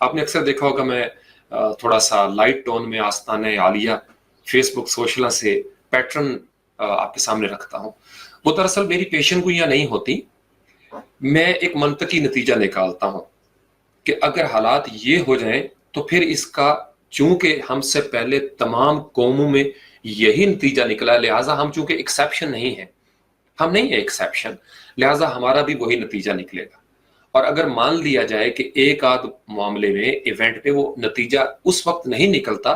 آپ نے اکثر دیکھا ہوگا میں تھوڑا سا لائٹ ٹون میں آستانہ عالیہ فیس بک سوشل سے پیٹرن آپ کے سامنے رکھتا ہوں. وہ دراصل میری پیشن گوئیاں نہیں ہوتی، میں ایک منطقی نتیجہ نکالتا ہوں کہ اگر حالات یہ ہو جائیں تو پھر اس کا، چونکہ ہم سے پہلے تمام قوموں میں یہی نتیجہ نکلا، لہٰذا ہم چونکہ ایکسیپشن نہیں ہیں، ہم نہیں ہیں ایکسیپشن، لہٰذا ہمارا بھی وہی نتیجہ نکلے گا. اور اگر مان لیا جائے کہ ایک آدھ معاملے میں ایونٹ پہ وہ نتیجہ اس وقت نہیں نکلتا،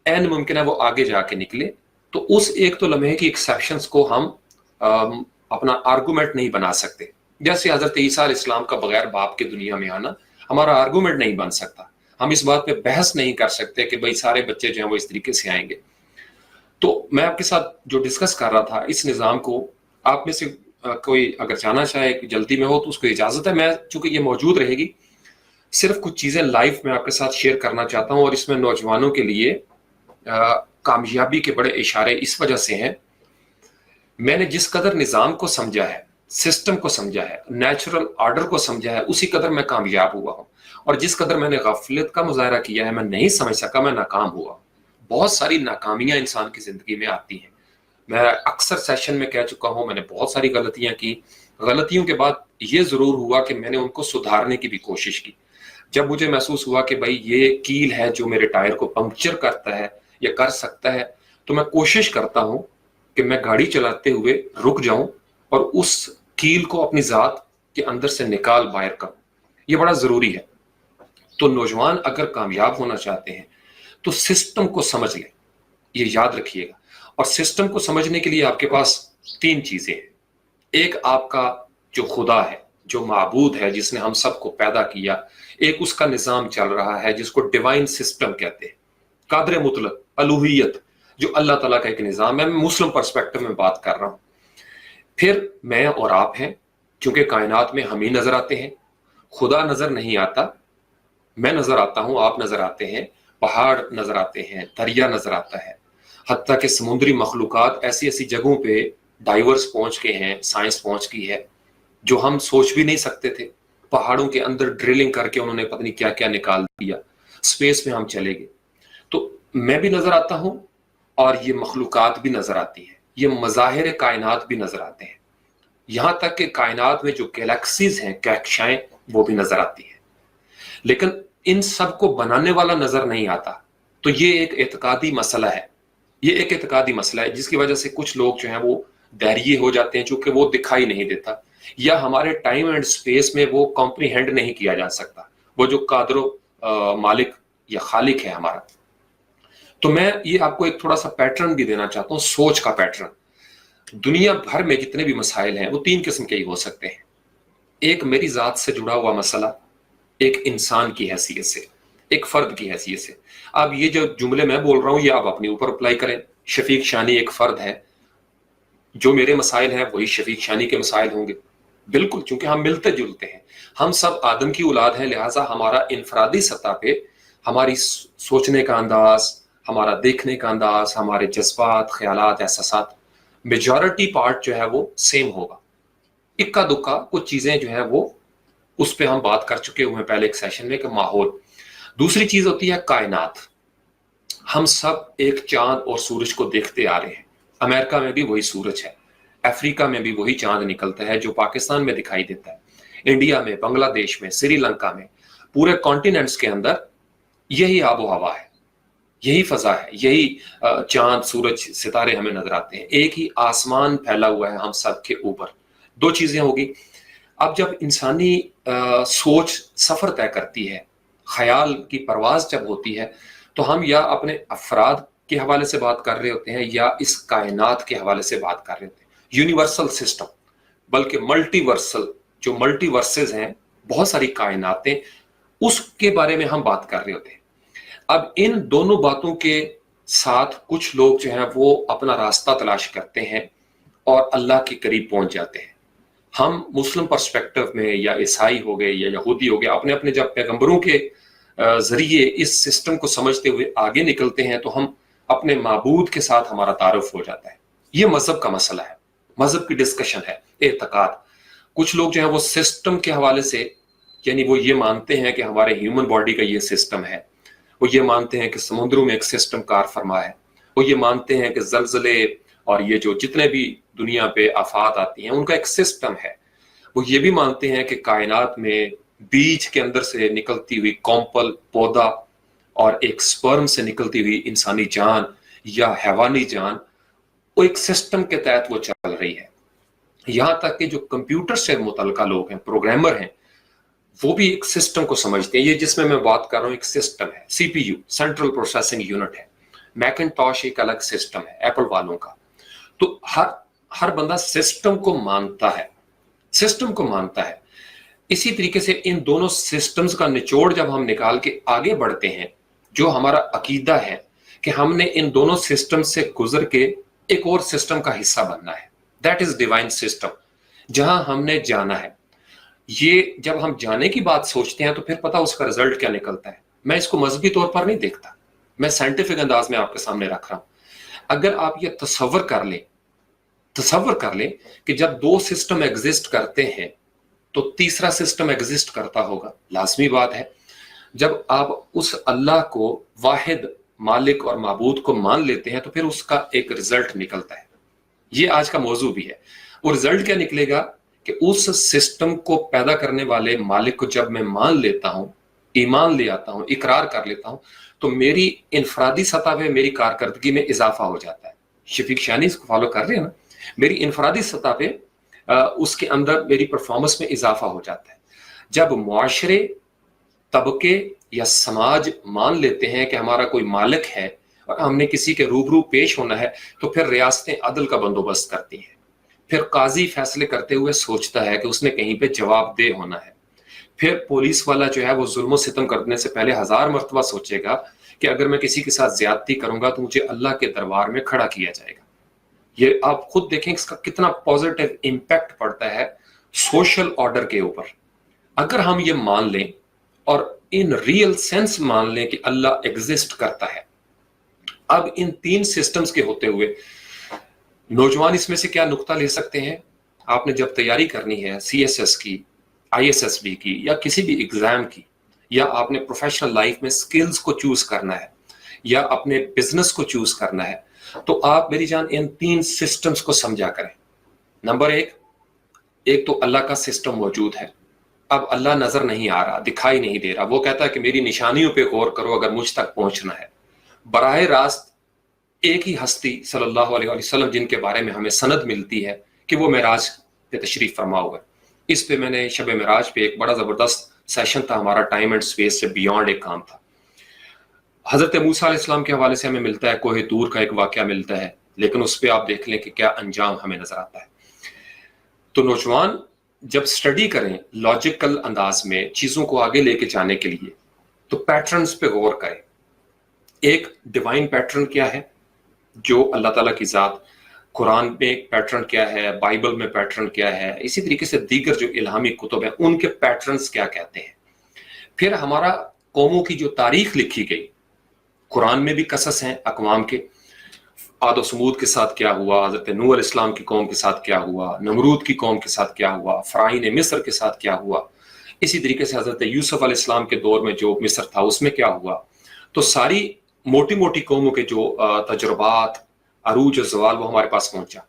این ممکن ہے وہ آگے جا کے نکلے، تو اس ایک تو لمحے کی ایکسیپشنز کو ہم اپنا آرگومنٹ نہیں بنا سکتے. جیسے حضرت عیسیٰ علیہ السلام کا بغیر باپ کے دنیا میں آنا ہمارا آرگومنٹ نہیں بن سکتا. ہم اس بات پہ بحث نہیں کر سکتے کہ بھئی سارے بچے جو ہیں وہ اس طریقے سے آئیں گے. تو میں آپ کے ساتھ جو ڈسکس کر رہا تھا اس نظام کو، آپ میں سے کوئی اگر جانا چاہے کہ جلدی میں ہو تو اس کو اجازت ہے. میں چونکہ یہ موجود رہے گی، صرف کچھ چیزیں لائیو میں آپ کے ساتھ شیئر کرنا چاہتا ہوں، اور اس میں نوجوانوں کے لیے کامیابی کے بڑے اشارے اس وجہ سے ہیں. میں نے جس قدر نظام کو سمجھا ہے، سسٹم کو سمجھا ہے، نیچرل آرڈر کو سمجھا ہے، اسی قدر میں کامیاب ہوا ہوں. اور جس قدر میں نے غفلت کا مظاہرہ کیا ہے، میں نہیں سمجھ سکا، میں ناکام ہوا. بہت ساری ناکامیاں انسان کی زندگی میں آتی ہیں. میں اکثر سیشن میں کہہ چکا ہوں، میں نے بہت ساری غلطیاں کی. غلطیوں کے بعد یہ ضرور ہوا کہ میں نے ان کو سدھارنے کی بھی کوشش کی. جب مجھے محسوس ہوا کہ بھائی یہ کیل ہے جو میرے ٹائر کو پنکچر کرتا ہے یا کر سکتا ہے، تو میں کوشش کرتا ہوں کہ میں گاڑی چلاتے ہوئے رک جاؤں اور اس کیل کو اپنی ذات کے اندر سے نکال باہر کروں. یہ بڑا ضروری ہے. تو نوجوان اگر کامیاب ہونا چاہتے ہیں تو سسٹم کو سمجھ لیں، یہ یاد رکھیے گا. اور سسٹم کو سمجھنے کے لیے آپ کے پاس تین چیزیں ہیں. ایک آپ کا جو خدا ہے، جو معبود ہے، جس نے ہم سب کو پیدا کیا. ایک اس کا نظام چل رہا ہے جس کو ڈیوائن سسٹم کہتے ہیں، قادر مطلق، الوہیت، جو اللہ تعالیٰ کا ایک نظام ہے. میں مسلم پرسپیکٹو میں بات کر رہا ہوں. پھر میں اور آپ ہیں، چونکہ کائنات میں ہم ہی نظر آتے ہیں، خدا نظر نہیں آتا. میں نظر آتا ہوں، آپ نظر آتے ہیں، پہاڑ نظر آتے ہیں، دریا نظر آتا ہے، حتیٰ کہ سمندری مخلوقات ایسی ایسی جگہوں پہ ڈائیورس پہنچ کے ہیں، سائنس پہنچ کی ہے جو ہم سوچ بھی نہیں سکتے تھے. پہاڑوں کے اندر ڈرلنگ کر کے انہوں نے پتہ نہیں کیا کیا نکال دیا. اسپیس میں ہم چلے گئے. تو میں بھی نظر آتا ہوں اور یہ مخلوقات بھی نظر آتی ہیں، یہ مظاہر کائنات بھی نظر آتے ہیں. یہاں تک کہ کائنات میں جو گیلیکسیز ہیں، کہکشائیں، وہ بھی نظر آتی ہیں. لیکن ان سب کو بنانے والا نظر نہیں آتا. تو یہ ایک اعتقادی مسئلہ ہے. یہ ایک اعتقادی مسئلہ ہے جس کی وجہ سے کچھ لوگ جو ہیں وہ دہریے ہو جاتے ہیں، چونکہ وہ دکھائی نہیں دیتا، یا ہمارے ٹائم اینڈ سپیس میں وہ کمپریہینڈ نہیں کیا جا سکتا، وہ جو قادر و مالک یا خالق ہے ہمارا. تو میں یہ آپ کو ایک تھوڑا سا پیٹرن بھی دینا چاہتا ہوں، سوچ کا پیٹرن. دنیا بھر میں جتنے بھی مسائل ہیں وہ تین قسم کے ہی ہو سکتے ہیں. ایک میری ذات سے جڑا ہوا مسئلہ، ایک انسان کی حیثیت سے، ایک فرد کی حیثیت سے. اب یہ جو جملے میں بول رہا ہوں یہ آپ اپنے اوپر اپلائی کریں. شفیق شانی ایک فرد ہے، جو میرے مسائل ہیں وہی شفیق شانی کے مسائل ہوں گے. بالکل، چونکہ ہم ملتے جلتے ہیں، ہم سب آدم کی اولاد ہیں، لہٰذا ہمارا انفرادی سطح پہ ہماری سوچنے کا انداز، ہمارا دیکھنے کا انداز، ہمارے جذبات، خیالات، احساسات، میجورٹی پارٹ جو ہے وہ سیم ہوگا. اکا دکا کچھ چیزیں جو ہیں وہ اس پہ ہم بات کر چکے ہوئے ہیں پہلے ایک سیشن میں کہ ماحول. دوسری چیز ہوتی ہے کائنات. ہم سب ایک چاند اور سورج کو دیکھتے آ رہے ہیں. امریکہ میں بھی وہی سورج ہے، افریقہ میں بھی وہی چاند نکلتا ہے جو پاکستان میں دکھائی دیتا ہے، انڈیا میں، بنگلہ دیش میں، سری لنکا میں، پورے کانٹیننٹس کے اندر یہی آب و ہوا ہے، یہی فضا ہے، یہی چاند، سورج، ستارے ہمیں نظر آتے ہیں. ایک ہی آسمان پھیلا ہوا ہے ہم سب کے اوپر. دو چیزیں ہوگی. اب جب انسانی سوچ سفر طے کرتی ہے، خیال کی پرواز جب ہوتی ہے، تو ہم یا اپنے افراد کے حوالے سے بات کر رہے ہوتے ہیں یا اس کائنات کے حوالے سے بات کر رہے ہوتے ہیں. یونیورسل سسٹم، بلکہ ملٹی ورسل، جو ملٹی ورسز ہیں، بہت ساری کائناتیں، اس کے بارے میں ہم بات کر رہے ہوتے ہیں. اب ان دونوں باتوں کے ساتھ کچھ لوگ جو ہیں وہ اپنا راستہ تلاش کرتے ہیں اور اللہ کے قریب پہنچ جاتے ہیں. ہم مسلم پرسپیکٹو میں یا عیسائی ہو گئے یا یہودی ہو گئے، اپنے اپنے جب پیغمبروں کے ذریعے اس سسٹم کو سمجھتے ہوئے آگے نکلتے ہیں تو ہم اپنے معبود کے ساتھ ہمارا تعارف ہو جاتا ہے. یہ مذہب کا مسئلہ ہے، مذہب کی ڈسکشن ہے، اعتقاد. کچھ لوگ جو ہیں وہ سسٹم کے حوالے سے یعنی وہ یہ مانتے ہیں کہ ہمارے ہیومن باڈی کا یہ سسٹم ہے، وہ یہ مانتے ہیں کہ سمندروں میں ایک سسٹم کار فرما ہے، وہ یہ مانتے ہیں کہ زلزلے اور یہ جو جتنے بھی دنیا پہ آفات آتی ہیں ان کا ایک سسٹم ہے، وہ یہ بھی مانتے ہیں کہ کائنات میں بیج کے اندر سے نکلتی ہوئی کومپل پودا اور ایک سپرم سے نکلتی ہوئی انسانی جان یا حیوانی جان، وہ ایک سسٹم کے تحت وہ چل رہی ہے۔ یہاں تک کہ جو کمپیوٹر سے متعلقہ لوگ ہیں، پروگرامر ہیں، وہ بھی ایک سسٹم کو سمجھتے ہیں۔ یہ جس میں بات کر رہا ہوں ایک سسٹم ہے، C P U central processing unit ہے، میکنٹاش ایک الگ سسٹم ہے ایپل والوں کا۔ تو ہر بندہ سسٹم کو مانتا ہے، سسٹم کو مانتا ہے۔ اسی طریقے سے ان دونوں سسٹمز کا نچوڑ جب ہم نکال کے آگے بڑھتے ہیں، جو ہمارا عقیدہ ہے کہ ہم نے ان دونوں سسٹم سے گزر کے ایک اور سسٹم کا حصہ بننا ہے، دیٹ از ڈیوائن سسٹم، جہاں ہم نے جانا ہے۔ یہ جب ہم جانے کی بات سوچتے ہیں تو پھر پتہ اس کا رزلٹ کیا نکلتا ہے۔ میں اس کو مذہبی طور پر نہیں دیکھتا، میں سائنٹیفک انداز میں آپ کے سامنے رکھ رہا ہوں۔ اگر آپ یہ تصور کر لیں کہ جب دو سسٹم ایگزسٹ کرتے ہیں تو تیسرا سسٹم ایگزسٹ کرتا ہوگا، لازمی بات ہے۔ جب آپ اس اللہ کو واحد مالک اور معبود کو مان لیتے ہیں تو پھر اس کا ایک رزلٹ نکلتا ہے۔ یہ آج کا موضوع بھی ہے۔ اور رزلٹ کیا نکلے گا کہ اس سسٹم کو پیدا کرنے والے مالک کو جب میں مان لیتا ہوں، ایمان لے آتا ہوں، اقرار کر لیتا ہوں، تو میری انفرادی سطح پہ میری کارکردگی میں اضافہ ہو جاتا ہے۔ شفیق شانی اس کو فالو کر رہے ہیں نا؟ میری انفرادی سطح پہ اس کے اندر میری پرفارمنس میں اضافہ ہو جاتا ہے۔ جب معاشرے، طبقے یا سماج مان لیتے ہیں کہ ہمارا کوئی مالک ہے اور ہم نے کسی کے روبرو پیش ہونا ہے، تو پھر ریاستیں عدل کا بندوبست کرتی ہیں۔ پھر قاضی فیصلے کرتے ہوئے سوچتا ہے کہ اس نے کہیں پہ جواب دہ ہونا ہے۔ پھر پولیس والا جو ہے وہ ظلم و ستم کرنے سے پہلے 1000 مرتبہ سوچے گا کہ اگر میں کسی کے ساتھ زیادتی کروں گا تو مجھے اللہ کے دربار میں کھڑا کیا جائے گا۔ یہ آپ خود دیکھیں اس کا کتنا پازیٹیو امپیکٹ پڑتا ہے سوشل آرڈر کے اوپر۔ اگر ہم یہ مان لیں اور ان ریئل سینس مان لیں کہ اللہ ایگزسٹ کرتا ہے، اب ان تین سسٹمز کے ہوتے ہوئے نوجوان اس میں سے کیا نقطہ لے سکتے ہیں؟ آپ نے جب تیاری کرنی ہے سی ایس ایس کی، آئی ایس ایس بی کی، یا کسی بھی ایگزام کی، یا آپ نے پروفیشنل لائف میں سکلز کو چوز کرنا ہے، یا اپنے بزنس کو چوز کرنا ہے، تو آپ میری جان ان تین سسٹمز کو سمجھا کریں۔ نمبر ایک تو اللہ کا سسٹم موجود ہے۔ اب اللہ نظر نہیں آ رہا، دکھائی نہیں دے رہا، وہ کہتا ہے کہ میری نشانیوں پہ غور کرو اگر مجھ تک پہنچنا ہے۔ براہ راست ایک ہی ہستی صلی اللہ علیہ وسلم جن کے بارے میں ہمیں سند ملتی ہے کہ وہ معراج پہ تشریف فرما ہوئے۔ اس پہ میں نے شب معراج پہ ایک بڑا زبردست سیشن تھا، ہمارا ٹائم اینڈ سپیس سے بیانڈ ایک کام تھا۔ حضرت موسیٰ علیہ السلام کے حوالے سے ہمیں ملتا ہے، کوہ طور کا ایک واقعہ ملتا ہے، لیکن اس پہ آپ دیکھ لیں کہ کیا انجام ہمیں نظر آتا ہے۔ تو نوجوان جب سٹڈی کریں لاجیکل انداز میں چیزوں کو آگے لے کے جانے کے لیے، تو پیٹرنز پہ غور کریں۔ ایک ڈیوائن پیٹرن کیا ہے جو اللہ تعالیٰ کی ذات، قرآن میں ایک پیٹرن کیا ہے، بائبل میں پیٹرن کیا ہے، اسی طریقے سے دیگر جو الہامی کتب ہیں ان کے پیٹرنز کیا کہتے ہیں۔ پھر ہمارا قوموں کی جو تاریخ لکھی گئی، قرآن میں بھی قصص ہیں اقوام کے، عاد و سمود کے ساتھ کیا ہوا، حضرت نوح علیہ السلام کی قوم کے ساتھ کیا ہوا، نمرود کی قوم کے ساتھ کیا ہوا، فرعون مصر کے ساتھ کیا ہوا، اسی طریقے سے حضرت یوسف علیہ السلام کے دور میں جو مصر تھا اس میں کیا ہوا۔ تو ساری موٹی موٹی قوموں کے جو تجربات، عروج و زوال، وہ ہمارے پاس پہنچا۔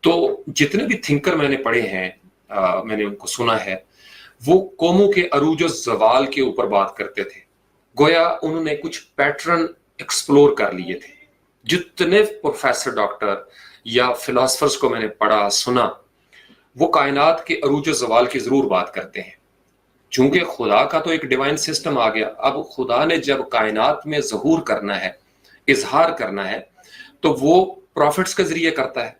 تو جتنے بھی تھنکر میں نے پڑھے ہیں، میں نے ان کو سنا ہے، وہ قوموں کے عروج و زوال کے اوپر بات کرتے تھے، گویا انہوں نے کچھ پیٹرن ایکسپلور کر لیے تھے۔ جتنے پروفیسر، ڈاکٹر یا فلاسفرز کو میں نے پڑھا سنا، وہ کائنات کے عروج و زوال کی ضرور بات کرتے ہیں۔ چونکہ خدا کا تو ایک ڈیوائن سسٹم آ گیا، اب خدا نے جب کائنات میں ظہور کرنا ہے، اظہار کرنا ہے، تو وہ پروفٹس کے ذریعے کرتا ہے۔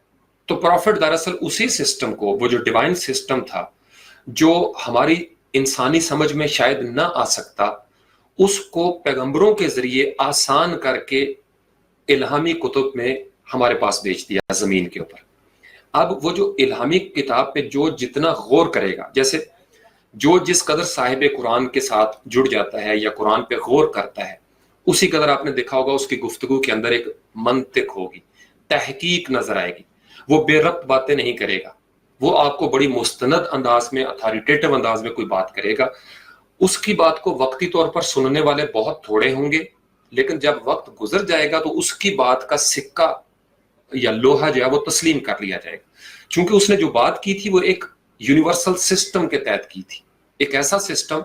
تو پروفٹ دراصل اسی سسٹم کو، وہ جو ڈیوائن سسٹم تھا جو ہماری انسانی سمجھ میں شاید نہ آ سکتا، اس کو پیغمبروں کے ذریعے آسان کر کے الہامی کتب میں ہمارے پاس بھیج دیا زمین کے اوپر۔ اب وہ جو الہامی کتاب پہ جو جتنا غور کرے گا، جیسے جو جس قدر صاحب قرآن کے ساتھ جڑ جاتا ہے یا قرآن پہ غور کرتا ہے، اسی قدر آپ نے دیکھا ہوگا اس کی گفتگو کے اندر ایک منطق ہوگی، تحقیق نظر آئے گی۔ وہ بے ربط باتیں نہیں کرے گا، وہ آپ کو بڑی مستند انداز میں، اتھارٹیٹو انداز میں کوئی بات کرے گا، اس کی بات کو وقتی طور پر سننے والے بہت تھوڑے ہوں گے، لیکن جب وقت گزر جائے گا تو اس کی بات کا سکہ یا لوہا جو ہے وہ تسلیم کر لیا جائے گا، چونکہ اس نے جو بات کی تھی وہ ایک یونیورسل سسٹم کے تحت کی تھی، ایک ایسا سسٹم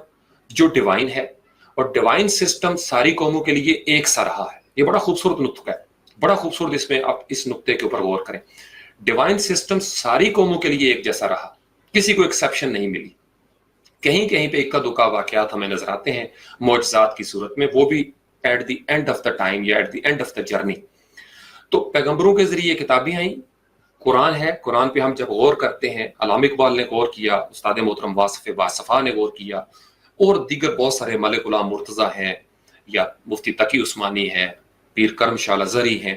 جو ڈیوائن ہے، اور ڈیوائن سسٹم ساری قوموں کے لیے ایک سا رہا ہے۔ یہ بڑا خوبصورت نقطہ ہے، بڑا خوبصورت، اس میں آپ اس نقطے کے اوپر غور کریں۔ ڈیوائن سسٹم ساری قوموں کے لیے ایک جیسا رہا، کسی کو ایکسیپشن نہیں ملی۔ کہیں کہیں پہ اکا دکا واقعات ہمیں نظر آتے ہیں معجزات کی صورت میں، وہ بھی at the end of the time یا at the end of the journey. تو پیغمبروں کے ذریعے کتابیں آئیں، قرآن ہے، قرآن پہ ہم جب غور کرتے ہیں، علامہ اقبال نے غور کیا، استاد محترم واصف باصفا نے غور کیا، اور دیگر بہت سارے، ملک غلام مرتضیٰ ہیں، یا مفتی تقی عثمانی ہے، پیر کرم شاہ ازہری ہیں،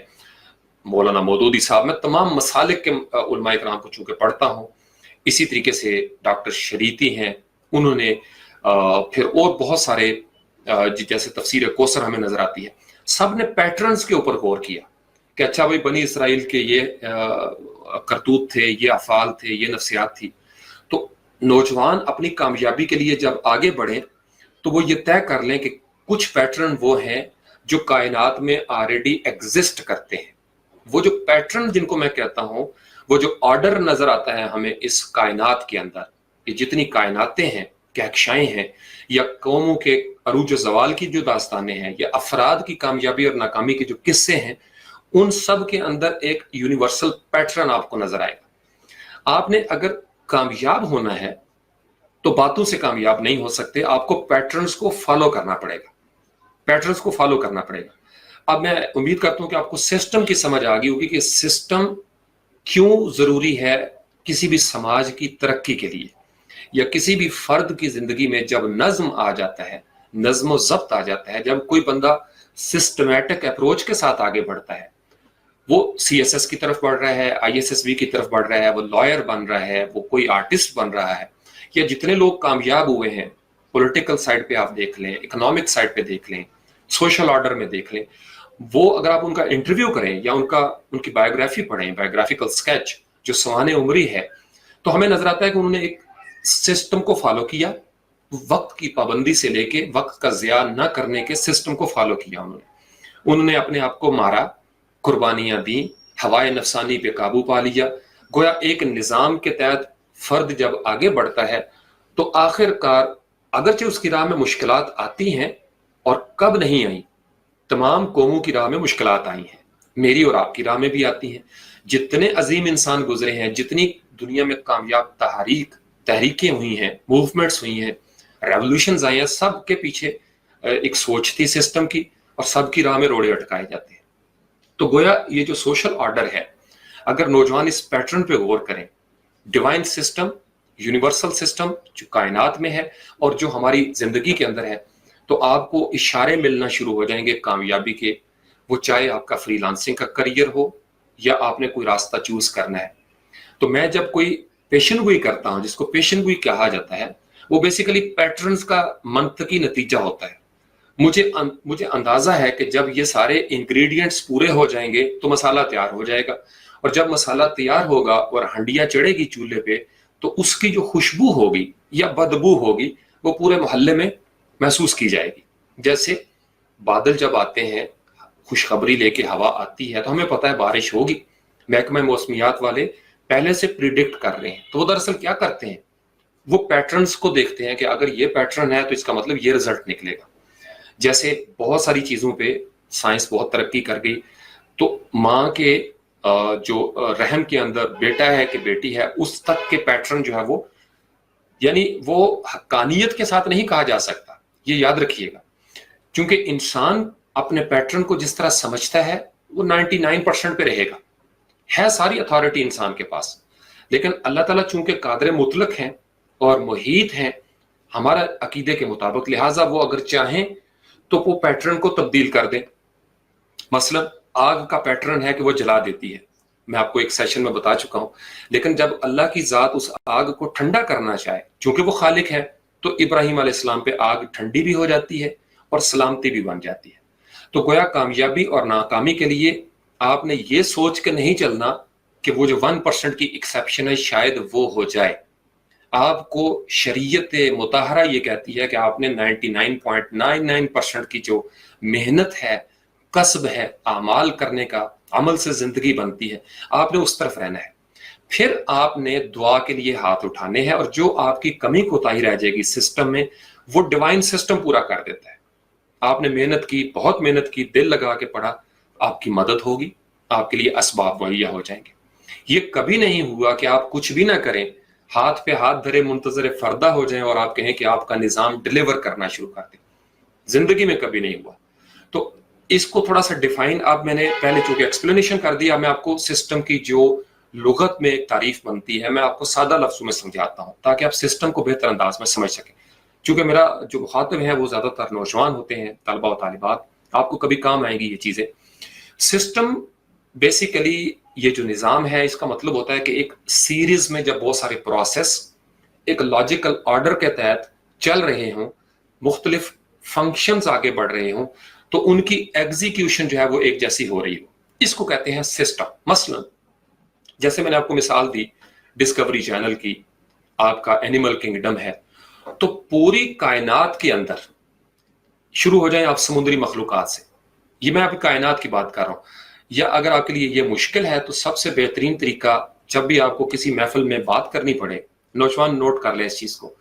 مولانا مودودی صاحب، میں تمام مسالک کے علماء کرام کو چونکہ پڑھتا ہوں، اسی طریقے سے ڈاکٹر شریتی ہیں، انہوں نے پھر اور بہت سارے جیسے تفسیر کوثر ہمیں نظر آتی ہے، سب نے پیٹرنز کے اوپر غور کیا کہ اچھا بھائی بنی اسرائیل کے یہ کرتوت تھے، یہ افعال تھے، یہ نفسیات تھی۔ تو نوجوان اپنی کامیابی کے لیے جب آگے بڑھیں تو وہ یہ طے کر لیں کہ کچھ پیٹرن وہ ہیں جو کائنات میں آلریڈی ایگزسٹ کرتے ہیں۔ وہ جو پیٹرن جن کو میں کہتا ہوں، وہ جو آرڈر نظر آتا ہے ہمیں اس کائنات کے اندر، یہ جتنی کائناتیں ہیں، کہکشائیں ہیں، یا قوموں کے عروج و زوال کی جو داستانیں ہیں، یا افراد کی کامیابی اور ناکامی کے جو قصے ہیں، ان سب کے اندر ایک یونیورسل پیٹرن آپ کو نظر آئے گا۔ آپ نے اگر کامیاب ہونا ہے تو باتوں سے کامیاب نہیں ہو سکتے، آپ کو پیٹرنز کو فالو کرنا پڑے گا، پیٹرنز کو فالو کرنا پڑے گا۔ اب میں امید کرتا ہوں کہ آپ کو سسٹم کی سمجھ آ گئی ہوگی کہ سسٹم کیوں ضروری ہے کسی بھی سماج کی ترقی کے لیے، یا کسی بھی فرد کی زندگی میں جب نظم آ جاتا ہے، نظم و ضبط آ جاتا ہے، جب کوئی بندہ سسٹمیٹک اپروچ کے ساتھ آگے بڑھتا ہے، وہ سی ایس ایس کی طرف بڑھ رہا ہے، آئی ایس ایس بی کی طرف بڑھ رہا ہے، وہ لائر بن رہا ہے، وہ کوئی آرٹسٹ بن رہا ہے، یا جتنے لوگ کامیاب ہوئے ہیں پولیٹیکل سائڈ پہ آپ دیکھ لیں، اکنامک سائڈ پہ دیکھ لیں، سوشل آرڈر میں دیکھ لیں، وہ اگر آپ ان کا انٹرویو کریں یا ان کی بایوگرافی پڑھیں، بایوگرافیکل سکیچ جو سوانح عمری ہے، تو ہمیں نظر آتا ہے کہ انہوں نے ایک سسٹم کو فالو کیا، وقت کی پابندی سے لے کے وقت کا ضیاع نہ کرنے کے سسٹم کو فالو کیا۔ انہوں نے اپنے آپ کو مارا، قربانیاں دیں، ہوائے نفسانی پہ قابو پا لیا۔ گویا ایک نظام کے تحت فرد جب آگے بڑھتا ہے تو آخر کار اگرچہ اس کی راہ میں مشکلات آتی ہیں، اور کب نہیں آئیں، تمام قوموں کی راہ میں مشکلات آئی ہیں، میری اور آپ کی راہ میں بھی آتی ہیں۔ جتنے عظیم انسان گزرے ہیں، جتنی دنیا میں کامیاب تحریکیں ہوئی ہیں، موومنٹس ہوئی ہیں، ریولوشنز آئی ہیں، سب کے پیچھے ایک سوچ تھی سسٹم کی، اور سب کی راہ میں روڑے اٹکائے جاتے ہیں۔ تو گویا یہ جو سوشل آرڈر ہے، اگر نوجوان اس پیٹرن پہ غور کریں، ڈیوائن سسٹم، یونیورسل سسٹم جو کائنات میں ہے اور جو ہماری زندگی کے اندر ہے، تو آپ کو اشارے ملنا شروع ہو جائیں گے کامیابی کے، وہ چاہے آپ کا فری لانسنگ کا کریئر ہو یا آپ نے کوئی راستہ چوز کرنا ہے۔ تو میں جب کوئی پیشن گوئی کرتا ہوں، جس کو پیشن گوئی کہا جاتا ہے، وہ بیسیکلی پیٹرنز کا منطقی نتیجہ ہوتا ہے۔ مجھے اندازہ ہے کہ جب یہ سارے انگریڈینٹس پورے ہو جائیں گے تو مسالہ تیار ہو جائے گا، اور جب مسالہ تیار ہوگا اور ہنڈیا چڑھے گی چولہے پہ، تو اس کی جو خوشبو ہوگی یا بدبو ہوگی وہ پورے محلے میں محسوس کی جائے گی۔ جیسے بادل جب آتے ہیں، خوشخبری لے کے ہوا آتی ہے، تو ہمیں پتہ ہے بارش ہوگی، محکمہ موسمیات والے پہلے سے پریڈکٹ کر رہے ہیں۔ تو وہ دراصل کیا کرتے ہیں، وہ پیٹرنز کو دیکھتے ہیں کہ اگر یہ پیٹرن ہے تو اس کا مطلب یہ رزلٹ نکلے گا۔ جیسے بہت ساری چیزوں پہ سائنس بہت ترقی کر گئی، تو ماں کے جو رحم کے اندر بیٹا ہے کہ بیٹی ہے، اس تک کے پیٹرن جو ہے وہ، یعنی وہ حقانیت کے ساتھ نہیں کہا جا سکتا، یہ یاد رکھیے گا، کیونکہ انسان اپنے پیٹرن کو جس طرح سمجھتا ہے وہ 99% پہ رہے گا، ہے ساری اتھارٹی انسان کے پاس، لیکن اللہ تعالیٰ چونکہ قادر مطلق ہیں اور محیط ہیں ہمارا عقیدے کے مطابق، لہٰذا وہ اگر چاہیں تو وہ پیٹرن کو تبدیل کر دیں۔ مثلا آگ کا پیٹرن ہے کہ وہ جلا دیتی ہے، میں آپ کو ایک سیشن میں بتا چکا ہوں، لیکن جب اللہ کی ذات اس آگ کو ٹھنڈا کرنا چاہے، چونکہ وہ خالق ہے، تو ابراہیم علیہ السلام پہ آگ ٹھنڈی بھی ہو جاتی ہے اور سلامتی بھی بن جاتی ہے۔ تو گویا کامیابی اور ناکامی کے لیے آپ نے یہ سوچ کے نہیں چلنا کہ وہ جو 1% کی ایکسیپشن ہے شاید وہ ہو جائے. آپ کو شریعت مطہرہ یہ کہتی ہے کہ آپ نے 99.99% کی جو محنت ہے، کسب ہے، اعمال کرنے کا، عمل سے زندگی بنتی ہے، آپ نے اس طرف رہنا ہے. پھر آپ نے دعا کے لیے ہاتھ اٹھانے ہیں، اور جو آپ کی کمی کوتاہی رہ جائے گی سسٹم میں، وہ ڈیوائن سسٹم پورا کر دیتا ہے. آپ نے محنت کی، بہت محنت کی، دل لگا کے پڑھا، آپ کی مدد ہوگی، آپ کے لیے اسباب مہیا ہو جائیں گے. یہ کبھی نہیں ہوا کہ آپ کچھ بھی نہ کریں، ہاتھ پہ ہاتھ دھرے منتظر فردہ ہو جائیں اور آپ کہیں کہ آپ کا نظام ڈیلیور کرنا شروع کر دیں. زندگی میں کبھی نہیں ہوا. تو اس کو تھوڑا سا ڈیفائن، اب میں نے پہلے چونکہ ایکسپلینیشن کر دیا، میں آپ کو سسٹم کی جو لغت میں ایک تعریف بنتی ہے میں آپ کو سادہ لفظوں میں سمجھاتا ہوں تاکہ آپ سسٹم کو بہتر انداز میں سمجھ سکیں. چونکہ میرا جو مخاطب ہے وہ زیادہ تر نوجوان ہوتے ہیں، طلبہ و طالبات، آپ کو کبھی کام آئیں گی یہ چیزیں. سسٹم بیسیکلی یہ جو نظام ہے، اس کا مطلب ہوتا ہے کہ ایک سیریز میں جب بہت سارے پروسیس ایک لاجیکل آرڈر کے تحت چل رہے ہوں، مختلف فنکشنز آگے بڑھ رہے ہوں، تو ان کی ایگزیکیوشن جو ہے وہ ایک جیسی ہو رہی ہو، اس کو کہتے ہیں سسٹم. مثلا جیسے میں نے آپ کو مثال دی ڈسکوری چینل کی، آپ کا اینیمل کنگڈم ہے، تو پوری کائنات کے اندر شروع ہو جائیں آپ سمندری مخلوقات سے، یہ میں آپ کی کائنات کی بات کر رہا ہوں. یا اگر آپ کے لیے یہ مشکل ہے تو سب سے بہترین طریقہ، جب بھی آپ کو کسی محفل میں بات کرنی پڑے، نوجوان نوٹ کر لیں اس چیز کو،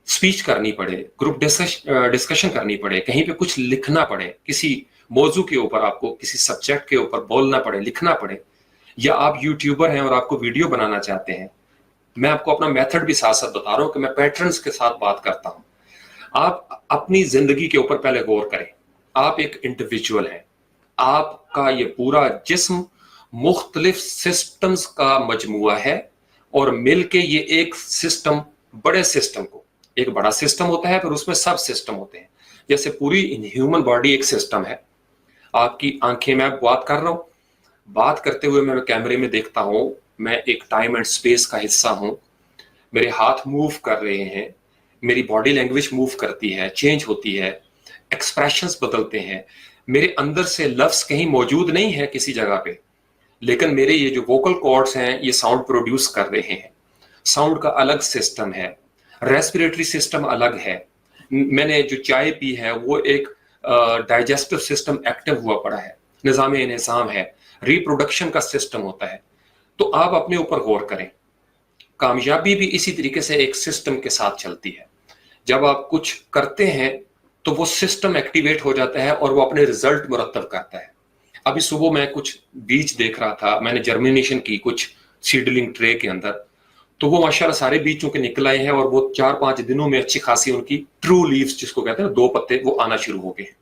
اسپیچ کرنی پڑے، گروپ ڈسکشن کرنی پڑے، کہیں پہ کچھ لکھنا پڑے، کسی موضوع کے اوپر آپ کو کسی سبجیکٹ کے اوپر بولنا پڑے، لکھنا پڑے، یا آپ یوٹیوبر ہیں اور آپ کو ویڈیو بنانا چاہتے ہیں، میں آپ کو اپنا میتھڈ بھی ساتھ ساتھ بتا رہا ہوں کہ میں پیٹرنز کے ساتھ بات کرتا ہوں. آپ اپنی زندگی کے اوپر پہلے غور کریں. آپ ایک انڈیویجول ہیں، آپ کا یہ پورا جسم مختلف سسٹمز کا مجموعہ ہے، اور مل کے یہ ایک سسٹم، بڑے سسٹم کو، ایک بڑا سسٹم ہوتا ہے، پھر اس میں سب سسٹم ہوتے ہیں. جیسے پوری ہیومن باڈی ایک سسٹم ہے. آپ کی آنکھیں، میں بات کر رہا ہوں، بات کرتے ہوئے میں کیمرے میں دیکھتا ہوں، میں ایک ٹائم اینڈ سپیس کا حصہ ہوں، میرے ہاتھ موو کر رہے ہیں، میری باڈی لینگویج موو کرتی ہے، چینج ہوتی ہے، ایکسپریشنز بدلتے ہیں. میرے اندر سے لفظ کہیں موجود نہیں ہے کسی جگہ پہ، لیکن میرے یہ جو ووکل کارڈز ہیں یہ ساؤنڈ پروڈیوس کر رہے ہیں. ساؤنڈ کا الگ سسٹم ہے، ریسپیریٹری سسٹم الگ ہے. میں نے جو چائے پی ہے وہ ایک ڈائجسٹو سسٹم ایکٹیو ہوا پڑا ہے، نظام انہضام ہے، ریپروڈکشن کا سسٹم ہوتا ہے. تو آپ اپنے اوپر غور کریں. کامیابی بھی اسی طریقے سے ایک سسٹم کے ساتھ چلتی ہے. جب آپ کچھ کرتے ہیں تو وہ سسٹم ایکٹیویٹ ہو جاتا ہے اور وہ اپنے ریزلٹ مرتب کرتا ہے. ابھی صبح میں کچھ بیج دیکھ رہا تھا، میں نے جرمینیشن کی کچھ سیڈلنگ ٹرے کے اندر، تو وہ ماشاءاللہ سارے بیج چونکہ نکل آئے ہیں، اور وہ 4-5 دنوں میں اچھی خاصی ان کی ٹرو لیوز جس کو کہتے ہیں 2 پتے، وہ آنا شروع ہو گئے ہیں.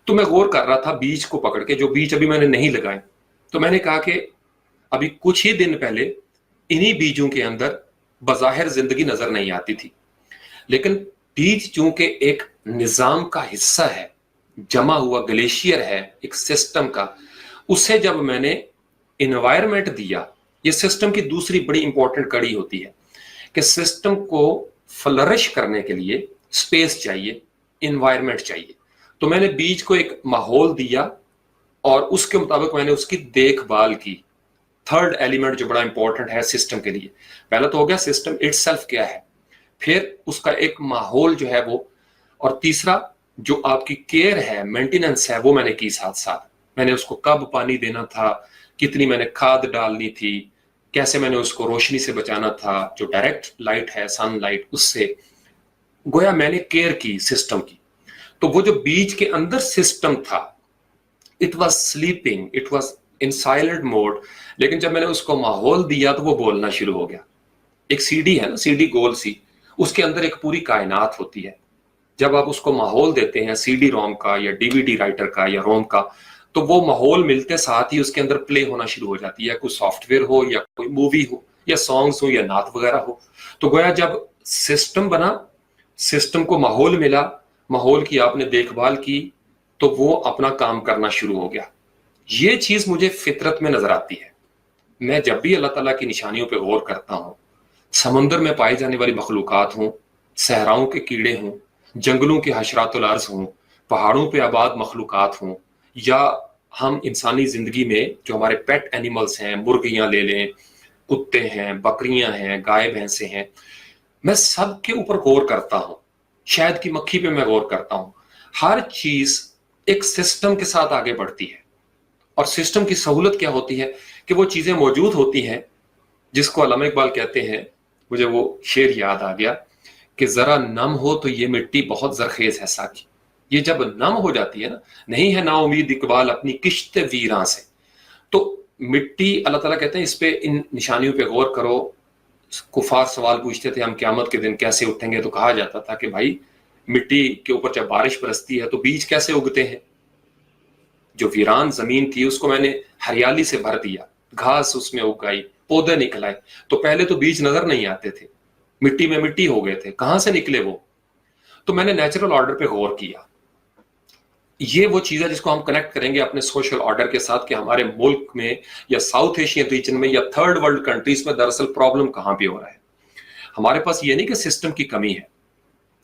تو میں غور کر رہا تھا بیج کو پکڑ کے، جو بیج ابھی میں نے نہیں لگائے. تو میں نے کہا کہ ابھی کچھ ہی دن پہلے انہی بیجوں کے اندر بظاہر زندگی نظر نہیں آتی تھی، لیکن بیج چونکہ ایک نظام کا حصہ ہے، جمع ہوا گلیشیئر ہے ایک سسٹم کا، اسے جب میں نے انوائرمنٹ دیا، یہ سسٹم کی دوسری بڑی امپورٹنٹ کڑی ہوتی ہے کہ سسٹم کو فلرش کرنے کے لیے سپیس چاہیے، انوائرمنٹ چاہیے. تو میں نے بیج کو ایک ماحول دیا اور اس کے مطابق میں نے اس کی دیکھ بھال کی. تھرڈ ایلیمنٹ جو بڑا امپورٹنٹ ہے سسٹم کے لیے، پہلا تو ہو گیا سسٹم اٹ سیلف کیا ہے، پھر اس کا ایک ماحول جو ہے وہ، اور تیسرا جو آپ کی کیئر ہے، مینٹیننس ہے، وہ میں نے کی ساتھ ساتھ. میں نے اس کو کب پانی دینا تھا، کتنی میں نے کھاد ڈالنی تھی، کیسے میں نے اس کو روشنی سے بچانا تھا، جو ڈائریکٹ لائٹ ہے سن لائٹ، اس سے گویا میں نے کیئر کی سسٹم کی. تو وہ جو بیج کے اندر سسٹم تھا، it was sleeping, it was in silent mode, لیکن جب میں نے اس کو ماحول دیا تو وہ بولنا شروع ہو گیا. ایک سی ڈی ہے نا، سی ڈی گول سی، اس کے اندر ایک پوری کائنات ہوتی ہے. جب آپ اس کو ماحول دیتے ہیں سی ڈی روم کا یا ڈی وی ڈی رائٹر کا یا روم کا، تو وہ ماحول ملتے ساتھ ہی اس کے اندر پلے ہونا شروع ہو جاتی ہے، کوئی سافٹ ویئر ہو یا کوئی مووی ہو یا سانگز ہو یا نعت وغیرہ ہو. تو گویا جب سسٹم بنا، سسٹم کو ماحول ملا، ماحول کی آپ نے دیکھ بھال کی، تو وہ اپنا کام کرنا شروع ہو گیا. یہ چیز مجھے فطرت میں نظر آتی ہے. میں جب بھی اللہ تعالیٰ کی نشانیوں پہ غور کرتا ہوں، سمندر میں پائی جانے والی مخلوقات ہوں، صحراؤں کے کیڑے ہوں، جنگلوں کے حشرات الارض ہوں، پہاڑوں پہ آباد مخلوقات ہوں، یا ہم انسانی زندگی میں جو ہمارے پیٹ اینیملس ہیں، مرغیاں لے لیں، کتے ہیں، بکریاں ہیں، گائے بھینسیں ہیں، میں سب کے اوپر غور کرتا ہوں. شہد کی مکھی پہ میں غور کرتا ہوں. ہر چیز ایک سسٹم کے ساتھ آگے بڑھتی ہے، اور سسٹم کی سہولت کیا ہوتی ہے کہ وہ چیزیں موجود ہوتی ہیں جس کو علامہ اقبال کہتے ہیں. مجھے وہ شعر یاد آ گیا کہ ذرا نم ہو تو یہ مٹی بہت زرخیز ہے ساکی. یہ جب نم ہو جاتی ہے نا، نہیں ہے نا امید اقبال اپنی کشت ویراں سے، تو مٹی، اللہ تعالیٰ کہتے ہیں اس پہ، ان نشانیوں پہ غور کرو. کفار سوال پوچھتے تھے ہم قیامت کے دن کیسے اٹھیں گے، تو کہا جاتا تھا کہ بھائی مٹی کے اوپر جب بارش برستی ہے تو بیج کیسے اگتے ہیں. جو ویران زمین تھی اس کو میں نے ہریالی سے بھر دیا، گھاس اس میں اگائی، پودے نکلائے. تو پہلے تو بیج نظر نہیں آتے تھے، مٹی میں مٹی ہو گئے تھے، کہاں سے نکلے وہ؟ تو میں نے نیچرل آرڈر پہ غور کیا. یہ وہ چیز ہے جس کو ہم کنیکٹ کریں گے اپنے سوشل آرڈر کے ساتھ کہ ہمارے ملک میں یا ساؤتھ ایشین ریجن میں یا تھرڈ ورلڈ کنٹریز میں دراصل پرابلم کہاں پہ ہو رہا ہے. ہمارے پاس یہ نہیں کہ سسٹم کی کمی ہے.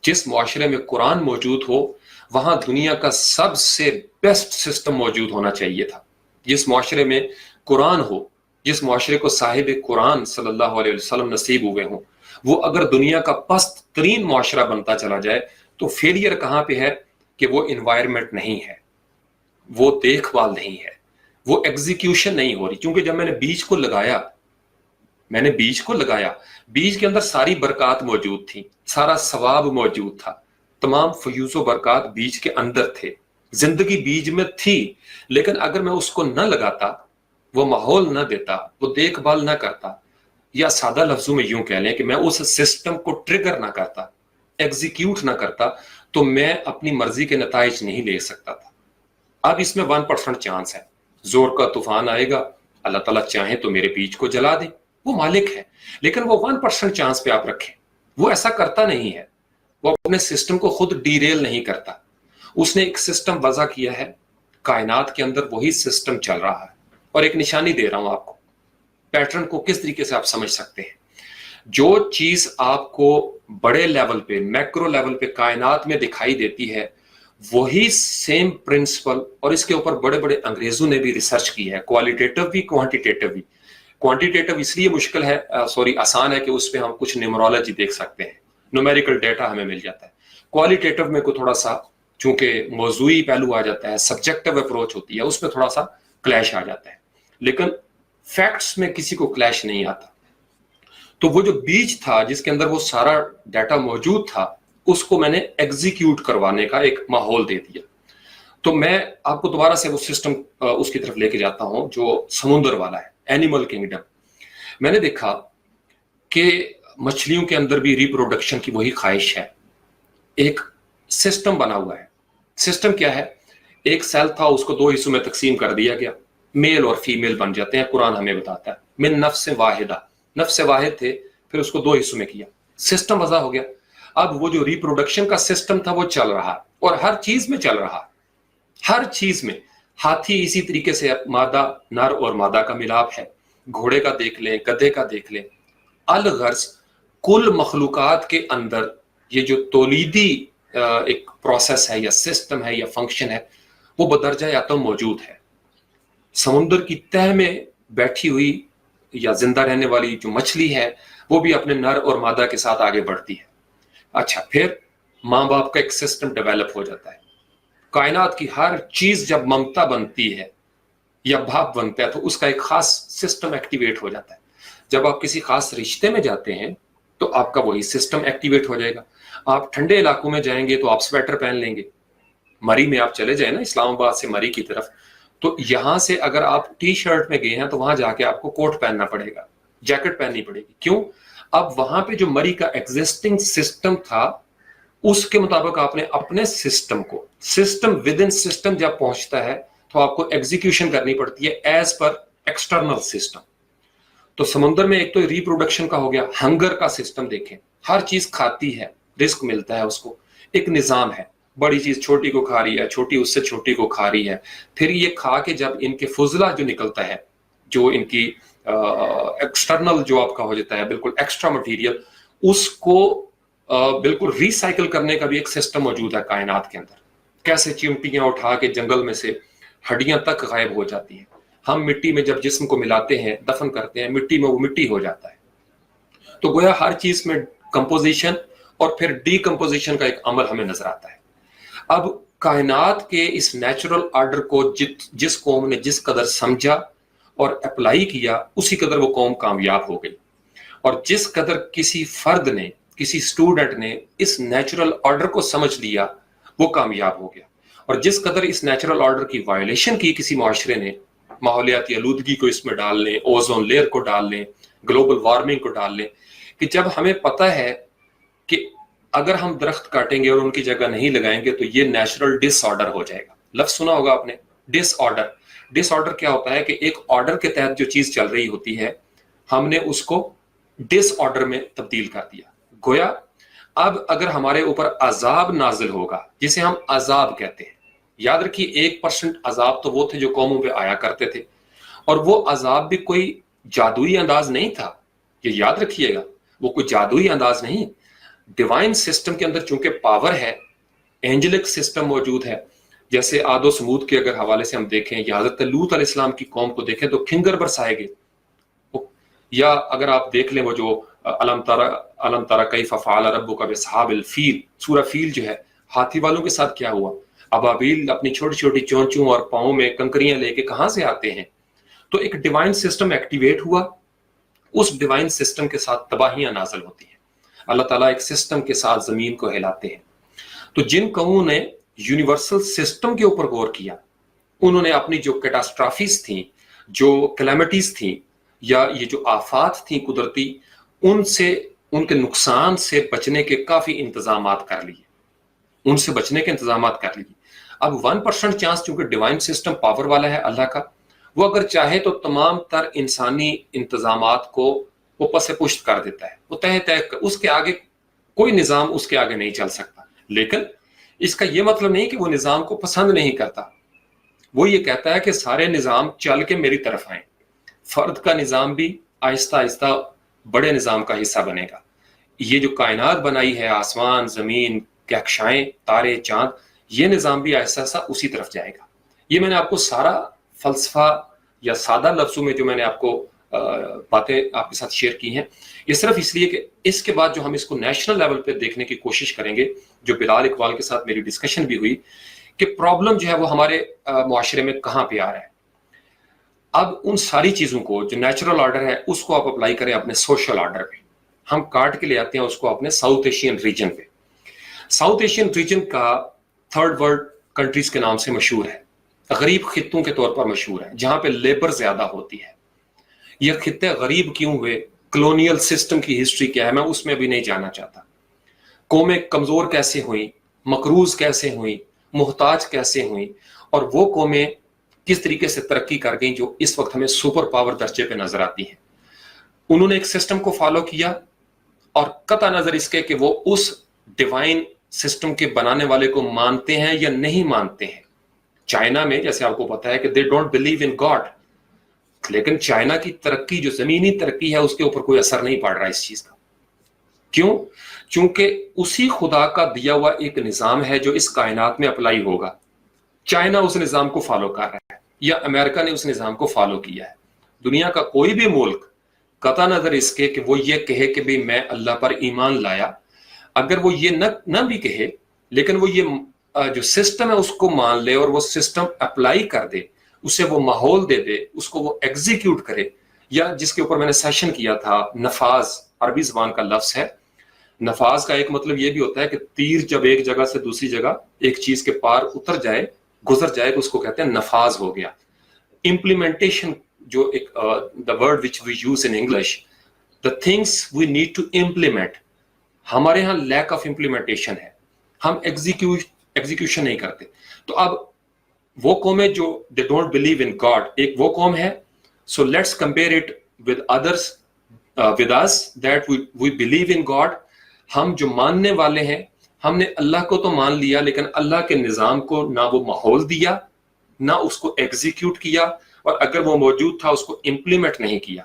جس معاشرے میں قرآن موجود ہو وہاں دنیا کا سب سے بیسٹ سسٹم موجود ہونا چاہیے تھا. جس معاشرے میں قرآن ہو، جس معاشرے کو صاحب قرآن صلی اللہ علیہ وسلم نصیب ہوئے ہوں، وہ اگر دنیا کا پست ترین معاشرہ بنتا چلا جائے تو فیلئر کہاں پہ ہے کہ وہ انوائرمنٹ نہیں ہے، وہ دیکھ بھال نہیں ہے، وہ ایگزیکیوشن نہیں ہو رہی. کیونکہ جب میں نے بیج کو لگایا، بیج کے اندر ساری برکات موجود تھی، سارا ثواب موجود تھا، تمام فیوز و برکات بیج کے اندر تھے، زندگی بیج میں تھی. لیکن اگر میں اس کو نہ لگاتا، وہ ماحول نہ دیتا، وہ دیکھ بھال نہ کرتا، یا سادہ لفظوں میں یوں کہہ لیں کہ میں اس سسٹم کو ٹریگر نہ کرتا، ایگزیکیوٹ نہ کرتا، تو میں اپنی مرضی کے نتائج نہیں لے سکتا تھا. اب اس میں 1% چانس ہے، زور کا طوفان آئے گا، اللہ تعالیٰ چاہیں تو میرے بیج کو جلا دے، وہ مالک ہے. لیکن وہ 1% چانس پہ آپ رکھیں. وہ ایسا کرتا نہیں ہے، وہ اپنے سسٹم کو خود ڈیریل نہیں کرتا. اس نے ایک سسٹم وضع کیا ہے، کائنات کے اندر وہی سسٹم چل رہا ہے. اور ایک نشانی دے رہا ہوں آپ کو، پیٹرن کو کس طریقے سے آپ سمجھ سکتے ہیں. جو چیز آپ کو بڑے لیول پہ، میکرو لیول پہ کائنات میں دکھائی دیتی ہے، وہی سیم پرنسپل، اور اس کے اوپر بڑے بڑے انگریزوں نے بھی ریسرچ کی ہے، کوالیٹیٹو بھی، کوانٹیٹیٹو بھی. کوانٹیٹیٹو اس لیے مشکل ہے، آسان ہے کہ اس پہ ہم کچھ نیمرولوجی دیکھ سکتے ہیں، نومیریکل ڈیٹا ہمیں مل جاتا ہے. کوالیٹیٹو میں کو تھوڑا سا چونکہ موضوعی پہلو آ جاتا ہے، سبجیکٹو اپروچ ہوتی ہے، اس میں تھوڑا سا کلیش آ جاتا ہے. لیکن فیکٹس میں کسی کو کلیش نہیں آتا. تو وہ جو بیج تھا جس کے اندر وہ سارا ڈیٹا موجود تھا، اس کو میں نے ایگزیکیوٹ کروانے کا ایک ماحول دے دیا. تو میں آپ کو دوبارہ سے وہ سسٹم اس کی طرف لے کے جاتا ہوں جو سمندر والا ہے، اینیمل کنگڈم. میں نے دیکھا کہ مچھلیوں کے اندر بھی ریپروڈکشن کی وہی خواہش ہے. ایک سسٹم بنا ہوا ہے. سسٹم کیا ہے؟ ایک سیل تھا، اس کو 2 حصوں میں تقسیم کر دیا گیا، میل اور فیمیل بن جاتے ہیں. قرآن ہمیں بتاتا ہے من نفس واحدہ، نفس واحد تھے، پھر اس کو 2 حصوں میں کیا، سسٹم وضع ہو گیا. اب وہ جو ریپروڈکشن کا سسٹم تھا وہ چل رہا، اور ہر چیز میں چل رہا، ہر چیز میں. ہاتھی اسی طریقے سے مادہ، نر اور مادہ کا ملاپ ہے. گھوڑے کا دیکھ لیں، گدھے کا دیکھ لیں. الغرض کل مخلوقات کے اندر یہ جو تولیدی ایک پروسیس ہے یا سسٹم ہے یا فنکشن ہے، وہ بدرجہ اتم موجود ہے. سمندر کی تہ میں بیٹھی ہوئی یا زندہ رہنے والی جو مچھلی ہے، وہ بھی اپنے نر اور مادہ کے ساتھ آگے بڑھتی ہے. اچھا، پھر ماں باپ کا ایک سسٹم ڈیولپ ہو جاتا ہے. کائنات کی ہر چیز جب ممتا بنتی ہے یا باپ بنتا ہے تو اس کا ایک خاص سسٹم ایکٹیویٹ ہو جاتا ہے. جب آپ کسی خاص رشتے میں جاتے ہیں تو آپ کا وہی سسٹم ایکٹیویٹ ہو جائے گا. آپ ٹھنڈے علاقوں میں جائیں گے تو آپ سویٹر پہن لیں گے. مری میں آپ چلے جائیں نا، اسلام آباد سے مری کی طرف، تو یہاں سے اگر آپ ٹی شرٹ میں گئے ہیں تو وہاں جا کے آپ کو کوٹ پہننا پڑے گا، جیکٹ پہننی پڑے گی. کیوں؟ اب وہاں پہ جو مری کا ایگزسٹنگ سسٹم تھا اس کے مطابق آپ نے اپنے سسٹم کو، سسٹم ود ان سسٹم جب پہنچتا ہے تو آپ کو ایگزیکیوشن کرنی پڑتی ہے ایز پر ایکسٹرنل سسٹم. تو سمندر میں ایک تو ریپروڈکشن کا ہو گیا. ہنگر کا سسٹم دیکھیں، ہر چیز کھاتی ہے، رزق ملتا ہے اس کو، ایک نظام ہے. بڑی چیز چھوٹی کو کھا رہی ہے، چھوٹی اس سے چھوٹی کو کھا رہی ہے. پھر یہ کھا کے جب ان کے فضلہ جو نکلتا ہے، جو ان کی ایکسٹرنل جو آپ کا ہو جاتا ہے بالکل ایکسٹرا مٹیریل، اس کو بالکل ریسائکل کرنے کا بھی ایک سسٹم موجود ہے کائنات کے اندر. کیسے چیونٹیاں اٹھا کے جنگل میں سے ہڈیاں تک غائب ہو جاتی ہیں. ہم مٹی میں جب جسم کو ملاتے ہیں، دفن کرتے ہیں، مٹی میں وہ مٹی ہو جاتا ہے. تو گویا ہر چیز میں کمپوزیشن اور پھر ڈی کمپوزیشن کا ایک عمل ہمیں نظر آتا ہے. اب کائنات کے اس نیچرل آرڈر کو جس قوم نے جس قدر سمجھا اور اپلائی کیا، اسی قدر وہ قوم کامیاب ہو گئی. اور جس قدر کسی فرد نے، کسی سٹوڈنٹ نے اس نیچرل آرڈر کو سمجھ لیا، وہ کامیاب ہو گیا. اور جس قدر اس نیچرل آرڈر کی وائلیشن کی کسی معاشرے نے، ماحولیاتی آلودگی کو اس میں ڈال لیں، اوزون لیئر کو ڈال لیں، گلوبل وارمنگ کو ڈال لیں، کہ جب ہمیں پتہ ہے کہ اگر ہم درخت کاٹیں گے اور ان کی جگہ نہیں لگائیں گے تو یہ نیچرل ڈس آرڈر ہو جائے گا. لفظ سنا ہوگا آپ نے، ڈس آرڈر. ڈس آرڈر کیا ہوتا ہے کہ ایک آرڈر کے تحت جو چیز چل رہی ہوتی ہے، ہم نے اس کو ڈس آرڈر میں تبدیل کر دیا. گویا اب اگر ہمارے اوپر عذاب نازل ہوگا، جسے ہم عذاب کہتے ہیں، یاد رکھیے 1% عذاب تو وہ تھے جو قوموں پہ آیا کرتے تھے، اور وہ عذاب بھی کوئی جادوئی انداز نہیں تھا. یہ یاد رکھیے گا، وہ کوئی جادوئی انداز نہیں. ڈیوائن سسٹم کے اندر چونکہ پاور ہے، اینجلک سسٹم موجود ہے. جیسے عاد و سمود کے اگر حوالے سے ہم دیکھیں، یا حضرت لوط علیہ السلام کی قوم کو دیکھیں تو کھنگر برسائے گے. یا اگر آپ دیکھ لیں وہ جو علم ترى کیف فعل ربک باصحاب الفیل، سورہ فیل جو ہے، ہاتھی والوں کے ساتھ کیا ہوا. ابابیل اپنی چھوٹی چھوٹی چونچوں اور پاؤں میں کنکریاں لے کے کہاں سے آتے ہیں. تو ایک ڈیوائن سسٹم ایکٹیویٹ ہوا، اس ڈیوائن سسٹم کے ساتھ تباہیاں نازل ہوتی ہیں. اللہ تعالیٰ ایک سسٹم کے ساتھ زمین کو ہلاتے ہیں. تو جن قوموں نے یونیورسل سسٹم کے اوپر غور کیا، انہوں نے اپنی جو کیٹاسٹرافیز تھیں، جو کلیمٹیز تھیں، یا یہ جو آفات تھیں قدرتی، ان سے، ان کے نقصان سے بچنے کے کافی انتظامات کر لیے. ان سے بچنے کے انتظامات کر لیے. اب 1% چانس چونکہ ڈیوائن سسٹم پاور والا ہے اللہ کا، وہ اگر چاہے تو تمام تر انسانی انتظامات کو وہ پس پشت کر دیتا ہے. وہ اس کے آگے کوئی نظام اس کے آگے نہیں چل سکتا. لیکن اس کا یہ مطلب نہیں کہ وہ نظام کو پسند نہیں کرتا. وہ یہ کہتا ہے کہ سارے نظام چل کے میری طرف آئیں. فرد کا نظام بھی آہستہ آہستہ بڑے نظام کا حصہ بنے گا. یہ جو کائنات بنائی ہے، آسمان، زمین، کہکشائیں، تارے، چاند، یہ نظام بھی آہستہ آہستہ اسی طرف جائے گا. یہ میں نے آپ کو سارا فلسفہ یا سادہ لفظوں میں جو میں نے آپ کو باتیں آپ کے ساتھ شیئر کی ہیں، یہ صرف اس لیے کہ اس کے بعد جو ہم اس کو نیشنل لیول پہ دیکھنے کی کوشش کریں گے، جو بلال اقبال کے ساتھ میری ڈسکشن بھی ہوئی، کہ پرابلم جو ہے وہ ہمارے معاشرے میں کہاں پہ آ رہا ہے. اب ان ساری چیزوں کو جو نیچرل آرڈر ہے اس کو آپ اپلائی کریں اپنے سوشل آرڈر پہ. ہم کاٹ کے لے آتے ہیں اس کو اپنے ساؤتھ ایشین ریجن پہ. ساؤتھ ایشین ریجن کا تھرڈ ورلڈ کنٹریز کے نام سے مشہور ہے، غریب خطوں کے طور پر مشہور ہے، جہاں پہ لیبر زیادہ ہوتی ہے. یہ خطے غریب کیوں ہوئے، کلونیل سسٹم کی ہسٹری کیا ہے، میں اس میں بھی نہیں جانا چاہتا. قومیں کمزور کیسے ہوئیں، مقروض کیسے ہوئیں، محتاج کیسے ہوئیں، اور وہ قومیں کس طریقے سے ترقی کر گئیں جو اس وقت ہمیں سپر پاور درجے پہ نظر آتی ہیں. انہوں نے ایک سسٹم کو فالو کیا، اور قطع نظر اس کے کہ وہ اس ڈیوائن سسٹم کے بنانے والے کو مانتے ہیں یا نہیں مانتے ہیں. چائنا میں جیسے آپ کو پتا ہے کہ they don't believe in God، لیکن چائنا کی ترقی جو زمینی ترقی ہے اس کے اوپر کوئی اثر نہیں پڑ رہا اس چیز کا. کیوں؟ چونکہ اسی خدا کا دیا ہوا ایک نظام ہے جو اس کائنات میں اپلائی ہوگا. چائنا اس نظام کو فالو کر رہا ہے، یا امریکہ نے اس نظام کو فالو کیا ہے. دنیا کا کوئی بھی ملک قطع نظر اس کے کہ وہ یہ کہے کہ بھی میں اللہ پر ایمان لایا، اگر وہ یہ نہ بھی کہے لیکن وہ یہ جو سسٹم ہے اس کو مان لے اور وہ سسٹم اپلائی کر دے، اسے وہ ماحول دے دے، اس کو وہ ایگزیکیوٹ کرے، یا جس کے اوپر میں نے سیشن کیا تھا نفاذ، عربی زبان کا لفظ ہے. نفاذ کا ایک مطلب یہ بھی ہوتا ہے کہ تیر جب ایک جگہ سے دوسری جگہ ایک چیز کے پار اتر جائے، گزر جائے، تو اس کو کہتے ہیں نفاذ ہو گیا. امپلیمنٹیشن جو ایک the word which we use in English, the things we need to implement، ہمارے ہاں لیک آف امپلیمنٹیشن ہے، ہم ایگزیکیوشن نہیں کرتے. تو اب وہ قومیں جو they don't believe in God، ایک وہ قوم ہے. so let's compare it with others with us that we believe in God. ہم جو ماننے والے ہیں، ہم نے اللہ کو تو مان لیا لیکن اللہ کے نظام کو نہ وہ ماحول دیا، نہ اس کو ایگزیکیوٹ کیا، اور اگر وہ موجود تھا اس کو امپلیمنٹ نہیں کیا.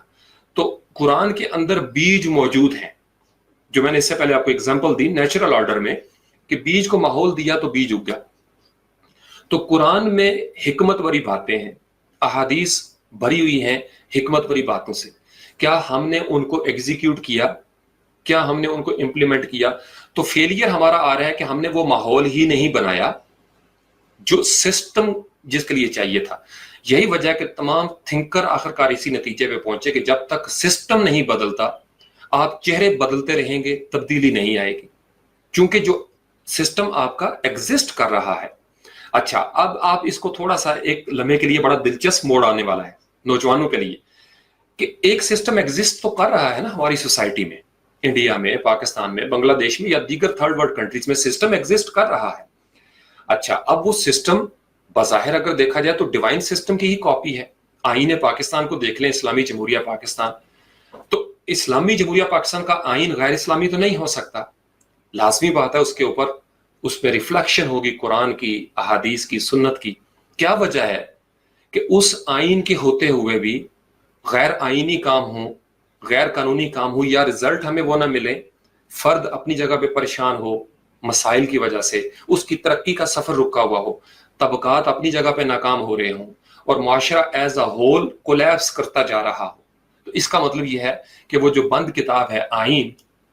تو قرآن کے اندر بیج موجود ہیں، جو میں نے اس سے پہلے آپ کو ایگزامپل دی نیچرل آرڈر میں، کہ بیج کو ماحول دیا تو بیج اگ گیا. تو قرآن میں حکمت بری باتیں ہیں، احادیث بھری ہوئی ہیں حکمت بری باتوں سے. کیا ہم نے ان کو ایگزیکیوٹ کیا؟ کیا ہم نے ان کو امپلیمنٹ کیا؟ تو فیلئر ہمارا آ رہا ہے کہ ہم نے وہ ماحول ہی نہیں بنایا جو سسٹم جس کے لیے چاہیے تھا. یہی وجہ ہے کہ تمام تھنکر آخرکار اسی نتیجے پہ پہنچے کہ جب تک سسٹم نہیں بدلتا آپ چہرے بدلتے رہیں گے، تبدیلی نہیں آئے گی، چونکہ جو سسٹم آپ کا ایگزسٹ کر رہا ہے. اچھا، اب آپ اس کو تھوڑا سا ایک لمحے کے لیے بڑا دلچسپ موڑ آنے والا ہے نوجوانوں کے لیے، کہ ایک سسٹم ایگزسٹ تو کر رہا ہے نا ہماری سوسائٹی میں، انڈیا میں، پاکستان میں، بنگلہ دیش میں یا دیگر تھرڈ ورلڈ کنٹریز میں سسٹم ایگزسٹ کر رہا ہے. اچھا، اب وہ سسٹم بظاہر اگر دیکھا جائے تو ڈیوائن سسٹم کی ہی کاپی ہے. آئین پاکستان کو دیکھ لیں، اسلامی جمہوریہ پاکستان، تو اسلامی جمہوریہ پاکستان کا آئین غیر اسلامی تو نہیں ہو سکتا، لازمی بات ہے اس کے اوپر اس پہ ریفلیکشن ہوگی قرآن کی، احادیث کی، سنت کی. کیا وجہ ہے کہ اس آئین کے ہوتے ہوئے بھی غیر آئینی کام ہوں، غیر قانونی کام ہو، یا رزلٹ ہمیں وہ نہ ملے، فرد اپنی جگہ پہ پریشان ہو مسائل کی وجہ سے، اس کی ترقی کا سفر رکا ہوا ہو، طبقات اپنی جگہ پہ ناکام ہو رہے ہوں اور معاشرہ ایز اے ہول کولیپس کرتا جا رہا ہو. تو اس کا مطلب یہ ہے کہ وہ جو بند کتاب ہے آئین،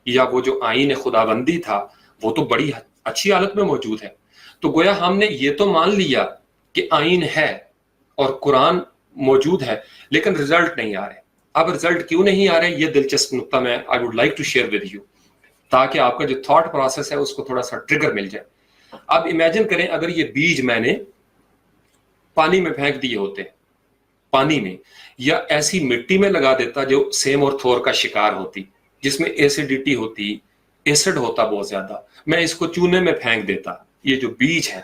یا وہ جو آئین خداوندی تھا، وہ تو بڑی اچھی حالت میں موجود ہے. تو گویا ہم نے یہ تو مان لیا کہ آئین ہے اور قرآن موجود ہے، لیکن رزلٹ نہیں آ رہے. اب رزلٹ کیوں نہیں آ رہے، یہ دلچسپ نقطہ میں I would like to share with you, تاکہ آپ کا جو تھاٹ پروسیس ہے اس کو تھوڑا سا ٹریگر مل جائے. اب امیجن کریں اگر یہ بیج میں نے پانی میں پھینک دیے ہوتے، پانی میں، یا ایسی مٹی میں لگا دیتا جو سیم اور تھور کا شکار ہوتی، جس میں ایسیڈیٹی ہوتی، ایسڈ ہوتا بہت زیادہ، میں اس کو چونے میں پھینک دیتا. یہ جو بیج ہے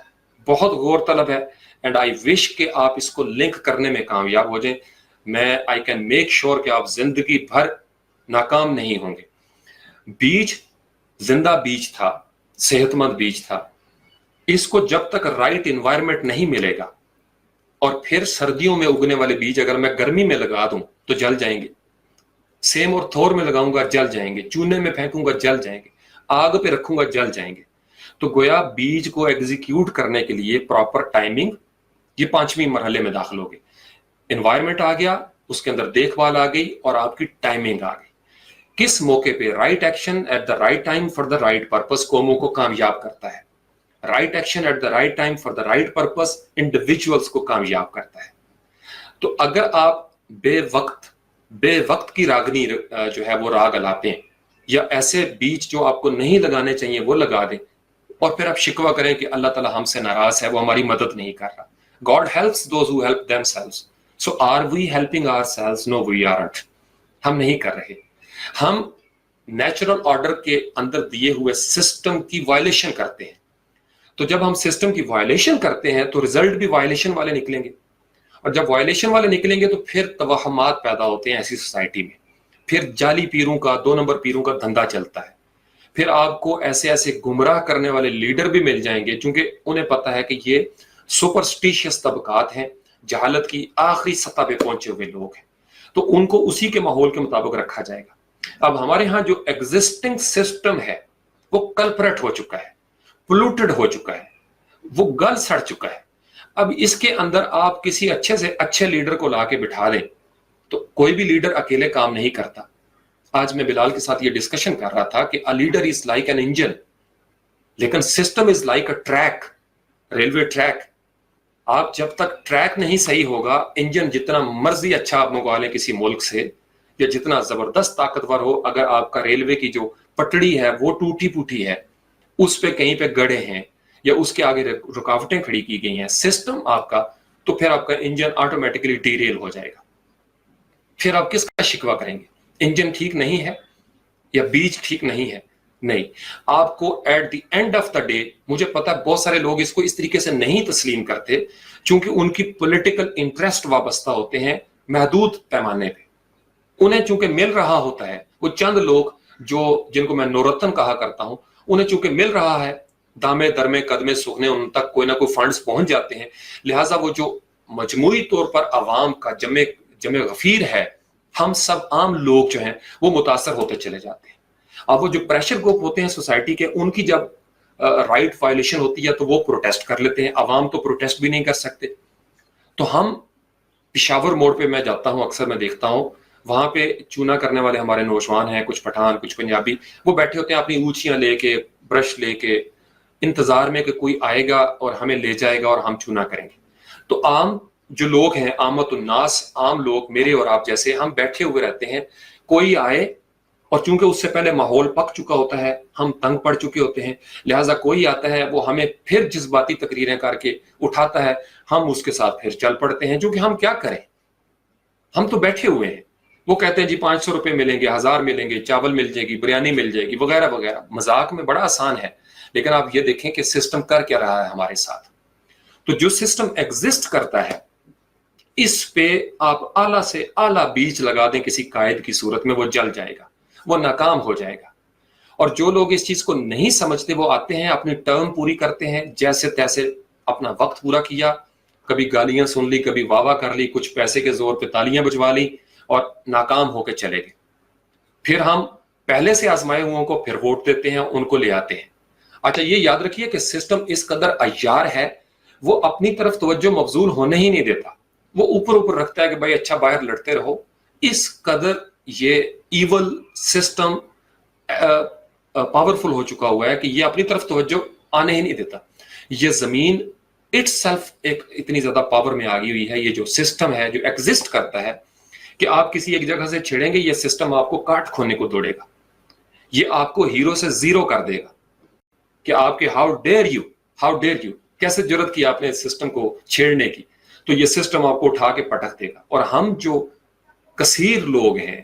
بہت غور طلب ہے، اینڈ آئی وش کہ آپ اس کو لنک کرنے میں کامیاب ہو جائیں. میں آئی کین میک شور کہ آپ زندگی بھر ناکام نہیں ہوں گے. بیج زندہ بیج تھا، صحت مند بیج تھا. اس کو جب تک رائٹ انوائرمنٹ نہیں ملے گا، اور پھر سردیوں میں اگنے والے بیج اگر میں گرمی میں لگا دوں تو جل جائیں گے، سیم اور تھور میں لگاؤں گا جل جائیں گے، چونے میں پھینکوں گا جل جائیں گے، آگ پہ رکھوں گا جل جائیں گے. تو گویا بیج کو ایگزیکیوٹ کرنے کے لیے پراپر ٹائمنگ، یہ 5ویں مرحلے میں داخل ہو گئے. انوائرمنٹ آ گیا، اس کے اندر دیکھ بھال آ گئی، اور آپ کی ٹائمنگ آ گئی. کس موقع پہ right action at the right time for the right purpose قوموں کو کامیاب کرتا ہے. Right action at the right time for the right purpose individuals کو کامیاب کرتا ہے. تو اگر آپ بے وقت کی راگنی جو ہے وہ راگ الاتے ہیں، یا ایسے بیج جو آپ کو نہیں لگانے چاہیے وہ لگا دیں، اور پھر آپ شکوہ کریں کہ اللہ تعالیٰ ہم سے ناراض ہے، وہ ہماری مدد نہیں کر رہا. God helps those who help themselves. So are we helping ourselves? No, we aren't. ہم نہیں کر رہے. ہم نیچرل آرڈر کے اندر دیے ہوئے سسٹم کی وائلیشن کرتے ہیں. تو جب ہم سسٹم کی وائلیشن کرتے ہیں تو ریزلٹ بھی وائلیشن والے نکلیں گے، اور جب وائلیشن والے نکلیں گے تو پھر توہمات پیدا ہوتے ہیں ایسی سوسائٹی میں. پھر جعلی پیروں کا، 2 نمبر پیروں کا دھندا چلتا ہے. پھر آپ کو ایسے گمراہ کرنے والے لیڈر بھی مل جائیں گے، چونکہ انہیں پتا ہے کہ یہ سپرسٹیشیس طبقات ہیں، جہالت کی آخری سطح پہ پہنچے ہوئے لوگ ہیں، تو ان کو اسی کے ماحول کے مطابق رکھا جائے گا. اب ہمارے ہاں جو ایگزسٹنگ سسٹم ہے وہ کلپریٹ ہو چکا ہے، پولوٹڈ ہو چکا ہے، وہ گل سڑ چکا ہے. اب اس کے اندر آپ کسی اچھے سے اچھے لیڈر کو لا کے بٹھا دیں تو کوئی بھی لیڈر اکیلے کام نہیں کرتا. آج میں بلال کے ساتھ یہ ڈسکشن کر رہا تھا کہ a leader is like an engine، لیکن system is like a track، railway track. آپ جب تک ٹریک نہیں صحیح ہوگا، انجن جتنا مرضی اچھا آپ منگوا لیں کسی ملک سے، یا جتنا زبردست طاقتور ہو، اگر آپ کا ریلوے کی جو پٹڑی ہے وہ ٹوٹی پوٹی ہے، اس پہ کہیں پہ گڑھے ہیں یا اس کے آگے رکاوٹیں کھڑی کی گئی ہیں سسٹم آپ کا، تو پھر آپ کا انجن آٹومیٹکلی ڈی ریل ہو جائے گا. پھر آپ کس کا شکوہ کریں گے؟ انجن ٹھیک نہیں ہے یا بیج ٹھیک نہیں ہے؟ نہیں. آپ کو at the end of the day, مجھے پتا ہے بہت سارے لوگ اس کو اس طریقے سے نہیں تسلیم کرتے، چونکہ ان کی پولیٹیکل انٹرسٹ وابستہ ہوتے ہیں محدود پیمانے پہ. انہیں چونکہ مل رہا ہوتا ہے، وہ چند لوگ جن کو میں نورتن کہا کرتا ہوں، انہیں چونکہ مل رہا ہے، دامے درمے قدمے سکھنے ان تک کوئی نہ کوئی فنڈز پہنچ جاتے ہیں، لہٰذا وہ جو مجموعی طور پر عوام کا جمع غفیر ہے، ہم سب عام لوگ جو ہیں وہ متاثر ہوتے چلے جاتے ہیں. اب وہ جو پریشر گروپ ہوتے ہیں سوسائٹی کے، ان کی جب رائٹ وائلیشن ہوتی ہے تو وہ پروٹیسٹ کر لیتے ہیں. عوام تو پروٹیسٹ بھی نہیں کر سکتے. تو ہم پشاور موڑ پہ میں جاتا ہوں، اکثر میں دیکھتا ہوں وہاں پہ چونا کرنے والے ہمارے نوجوان ہیں، کچھ پٹھان کچھ پنجابی، وہ بیٹھے ہوتے ہیں اپنی اونچیاں لے کے، برش لے کے، انتظار میں کہ کوئی آئے گا اور ہمیں لے جائے گا اور ہم چونا کریں گے. تو عام جو لوگ ہیں، عامت الناس، عام لوگ میرے اور آپ جیسے، ہم بیٹھے ہوئے رہتے ہیں. کوئی آئے اور چونکہ اس سے پہلے ماحول پک چکا ہوتا ہے، ہم تنگ پڑ چکے ہوتے ہیں، لہٰذا کوئی آتا ہے وہ ہمیں پھر جذباتی تقریریں کر کے اٹھاتا ہے، ہم اس کے ساتھ پھر چل پڑتے ہیں. جو کہ ہم کیا کریں، ہم تو بیٹھے ہوئے ہیں. وہ کہتے ہیں جی 500 روپے ملیں گے، 1000 ملیں گے، چاول مل جائے گی، بریانی مل جائے گی، وغیرہ وغیرہ. مذاق میں بڑا آسان ہے، لیکن آپ یہ دیکھیں کہ سسٹم کر کیا رہا ہے ہمارے ساتھ. تو جو سسٹم ایگزسٹ کرتا ہے، اس پہ آپ اعلیٰ سے اعلیٰ بیج لگا دیں کسی قائد کی صورت میں، وہ جل جائے گا، وہ ناکام ہو جائے گا. اور جو لوگ اس چیز کو نہیں سمجھتے، وہ آتے ہیں، اپنی ٹرم پوری کرتے ہیں، جیسے تیسے اپنا وقت پورا کیا، کبھی گالیاں سن لی، کبھی واہ واہ کر لی، کچھ پیسے کے زور پہ تالیاں بجوا لی اور ناکام ہو کے چلے گئے. پھر ہم پہلے سے آزمائے ہوئوں کو پھر ووٹ دیتے ہیں، ان کو لے آتے ہیں. اچھا یہ یاد رکھیے کہ سسٹم اس قدر عیار ہے، وہ اپنی طرف توجہ مبذول ہونے ہی نہیں دیتا. وہ اوپر اوپر رکھتا ہے کہ بھائی اچھا باہر لڑتے رہو. اس قدر یہ ایول سسٹم پاورفل ہو چکا ہوا ہے کہ یہ اپنی طرف توجہ آنے ہی نہیں دیتا. یہ زمین اٹ سیلف ایک اتنی زیادہ پاور میں آ گئی ہوئی ہے. یہ جو سسٹم ہے جو ایگزسٹ کرتا ہے کہ آپ کسی ایک جگہ سے چھڑیں گے، یہ سسٹم آپ کو کاٹ کھونے کو دوڑے گا. یہ آپ کو ہیرو سے زیرو کر دے گا کہ آپ کے ہاؤ ڈیئر یو، کیسے جرت کی آپ نے اس سسٹم کو چھیڑنے کی. تو یہ سسٹم آپ کو اٹھا کے پٹک دے گا. اور ہم جو کثیر لوگ ہیں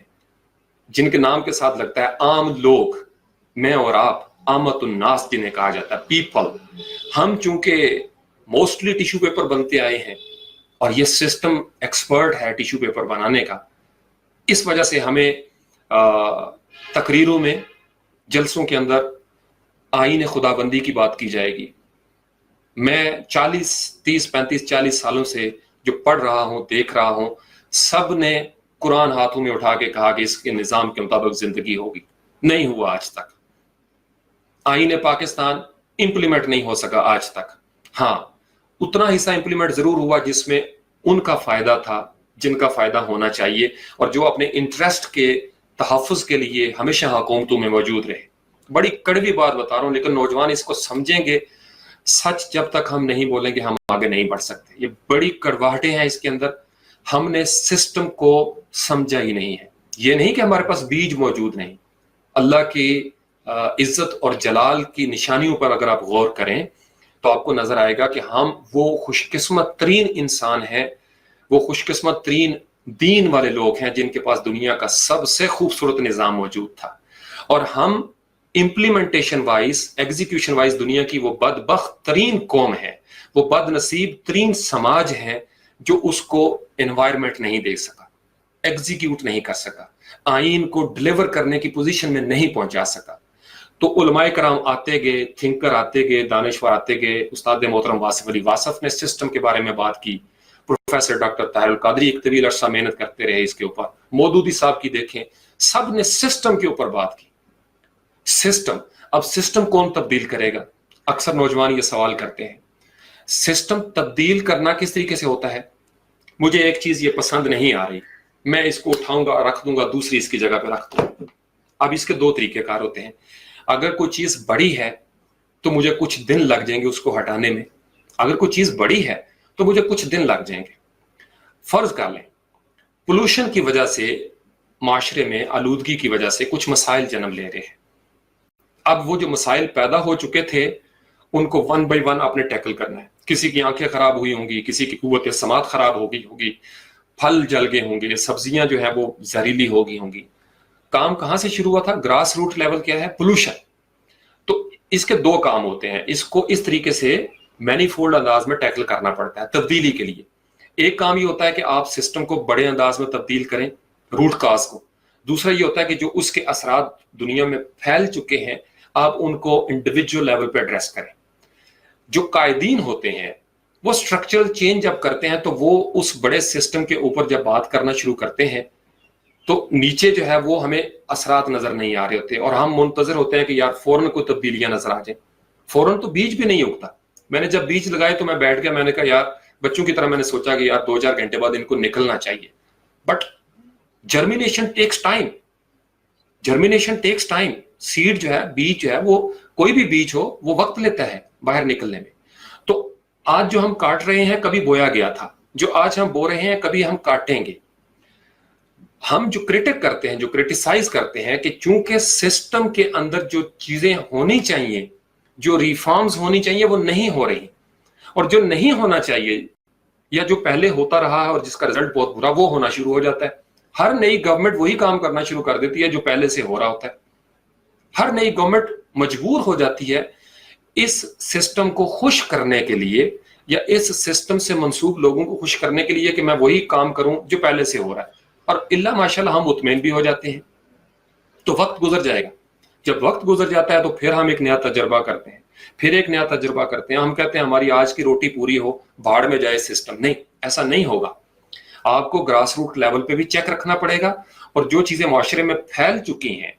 جن کے نام کے ساتھ لگتا ہے عام لوگ، میں اور آپ، عامت الناس جنہیں کہا جاتا ہے، پیپل، ہم چونکہ موسٹلی ٹیشو پیپر بنتے آئے ہیں اور یہ سسٹم ایکسپرٹ ہے ٹیشو پیپر بنانے کا. اس وجہ سے ہمیں تقریروں میں، جلسوں کے اندر آئین خدا بندی کی بات کی جائے گی. میں 30-35-40 سالوں سے جو پڑھ رہا ہوں، دیکھ رہا ہوں، سب نے قرآن ہاتھوں میں اٹھا کے کہا کہ اس کے نظام کے مطابق زندگی ہوگی. نہیں ہوا آج تک. آئین پاکستان امپلیمنٹ نہیں ہو سکا آج تک. ہاں اتنا حصہ امپلیمنٹ ضرور ہوا جس میں ان کا فائدہ تھا جن کا فائدہ ہونا چاہیے، اور جو اپنے انٹرسٹ کے تحفظ کے لیے ہمیشہ حکومتوں میں موجود رہے. بڑی کڑوی بات بتا رہا ہوں، لیکن نوجوان اس کو سمجھیں گے. سچ جب تک ہم نہیں بولیں گے ہم آگے نہیں بڑھ سکتے. یہ بڑی کڑواہٹیں ہیں اس کے اندر. ہم نے سسٹم کو سمجھا ہی نہیں ہے. یہ نہیں کہ ہمارے پاس بیج موجود نہیں. اللہ کی عزت اور جلال کی نشانیوں پر اگر آپ غور کریں تو آپ کو نظر آئے گا کہ ہم وہ خوش قسمت ترین انسان ہیں، وہ خوش قسمت ترین دین والے لوگ ہیں جن کے پاس دنیا کا سب سے خوبصورت نظام موجود تھا. اور ہم امپلیمنٹیشن وائز، ایگزیکیوشن وائز دنیا کی وہ بدبخت ترین قوم ہے، وہ بد نصیب ترین سماج ہے جو اس کو انوائرمنٹ نہیں دے سکا، ایگزیکیوٹ نہیں کر سکا، آئین کو ڈلیور کرنے کی پوزیشن میں نہیں پہنچا سکا. تو علماء کرام آتے گئے، تھنکر آتے گئے، دانشور آتے گئے. استاد محترم واصف علی واصف نے سسٹم کے بارے میں بات کی. پروفیسر ڈاکٹر طاہر القادری ایک طویل عرصہ محنت کرتے رہے اس کے اوپر. مودودی صاحب کی دیکھیں، سب نے سسٹم کے اوپر بات کی. سسٹم، اب سسٹم کون تبدیل کرے گا؟ اکثر نوجوان یہ سوال کرتے ہیں. سسٹم تبدیل کرنا کس طریقے سے ہوتا ہے؟ مجھے ایک چیز یہ پسند نہیں آ رہی، میں اس کو اٹھاؤں گا، رکھ دوں گا، دوسری اس کی جگہ پہ رکھ دوں گا. اب اس کے دو طریقے کار ہوتے ہیں. اگر کوئی چیز بڑی ہے تو مجھے کچھ دن لگ جائیں گے اس کو ہٹانے میں. اگر کوئی چیز بڑی ہے تو مجھے کچھ دن لگ جائیں گے. فرض کر لیں پولوشن کی وجہ سے معاشرے میں آلودگی کی وجہ سے کچھ مسائل جنم لے رہے ہیں. اب وہ جو مسائل پیدا ہو چکے تھے ان کو ون بائی ون آپ نے ٹیکل کرنا ہے. کسی کی آنکھیں خراب ہوئی ہوں گی، کسی کی قوت سماعت خراب ہو گئی ہوگی، پھل جل گئے ہوں گے، سبزیاں جو ہیں وہ زہریلی ہو گئی ہوں گی. کام کہاں سے شروع ہوا تھا؟ گراس روٹ لیول کیا ہے؟ پولوشن. تو اس کے دو کام ہوتے ہیں، اس کو اس طریقے سے مینی فولڈ انداز میں ٹیکل کرنا پڑتا ہے تبدیلی کے لیے. ایک کام یہ ہوتا ہے کہ آپ سسٹم کو بڑے انداز میں تبدیل کریں، روٹ کاز کو. دوسرا یہ ہوتا ہے کہ جو اس کے اثرات دنیا میں پھیل چکے ہیں آپ ان کو انڈیویجول لیول پہ ایڈریس کریں. جو قائدین ہوتے ہیں وہ سٹرکچرل چینج جب کرتے ہیں تو وہ اس بڑے سسٹم کے اوپر جب بات کرنا شروع کرتے ہیں تو نیچے جو ہے وہ ہمیں اثرات نظر نہیں آ رہے ہوتے، اور ہم منتظر ہوتے ہیں کہ یار فوراً کوئی تبدیلیاں نظر آ جائیں، فوراً تو بیج بھی نہیں اگتا. میں نے جب بیج لگائے تو میں بیٹھ گیا, میں نے کہا یار بچوں کی طرح میں نے سوچا کہ یار 2-4 گھنٹے بعد ان کو نکلنا چاہیے. But germination takes time, germination takes time. Seed جو ہے, بیج جو ہے, وہ کوئی بھی بیج ہو وہ وقت لیتا ہے باہر نکلنے میں. تو آج جو ہم کاٹ رہے ہیں کبھی بویا گیا تھا, جو آج ہم بو رہے ہیں کبھی ہم کاٹیں گے. ہم جو کرٹک کرتے ہیں, جو کرٹیسائز کرتے ہیں کہ چونکہ سسٹم کے اندر جو چیزیں ہونی چاہیے, جو ریفارمز ہونی چاہیے وہ نہیں ہو رہی, اور جو نہیں ہونا چاہیے یا جو پہلے ہوتا رہا ہے اور جس کا رزلٹ بہت برا, وہ ہونا شروع ہو جاتا ہے. ہر نئی گورنمنٹ وہی کام کرنا شروع کر دیتی ہے جو پہلے سے ہو رہا ہوتا ہے. ہر نئی گورنمنٹ مجبور ہو جاتی ہے اس سسٹم کو خوش کرنے کے لیے, یا اس سسٹم سے منسوب لوگوں کو خوش کرنے کے لیے کہ میں وہی کام کروں جو پہلے سے ہو رہا ہے. اور اللہ ماشاءاللہ ہم مطمئن بھی ہو جاتے ہیں. تو وقت گزر جائے گا, جب وقت گزر جاتا ہے تو پھر ہم ایک نیا تجربہ کرتے ہیں, پھر ایک نیا تجربہ کرتے ہیں. ہم کہتے ہیں ہماری آج کی روٹی پوری ہو, بھاڑ میں جائے سسٹم. نہیں, ایسا نہیں ہوگا. آپ کو گراس روٹ لیول پہ بھی چیک رکھنا پڑے گا, اور جو چیزیں معاشرے میں پھیل چکی ہیں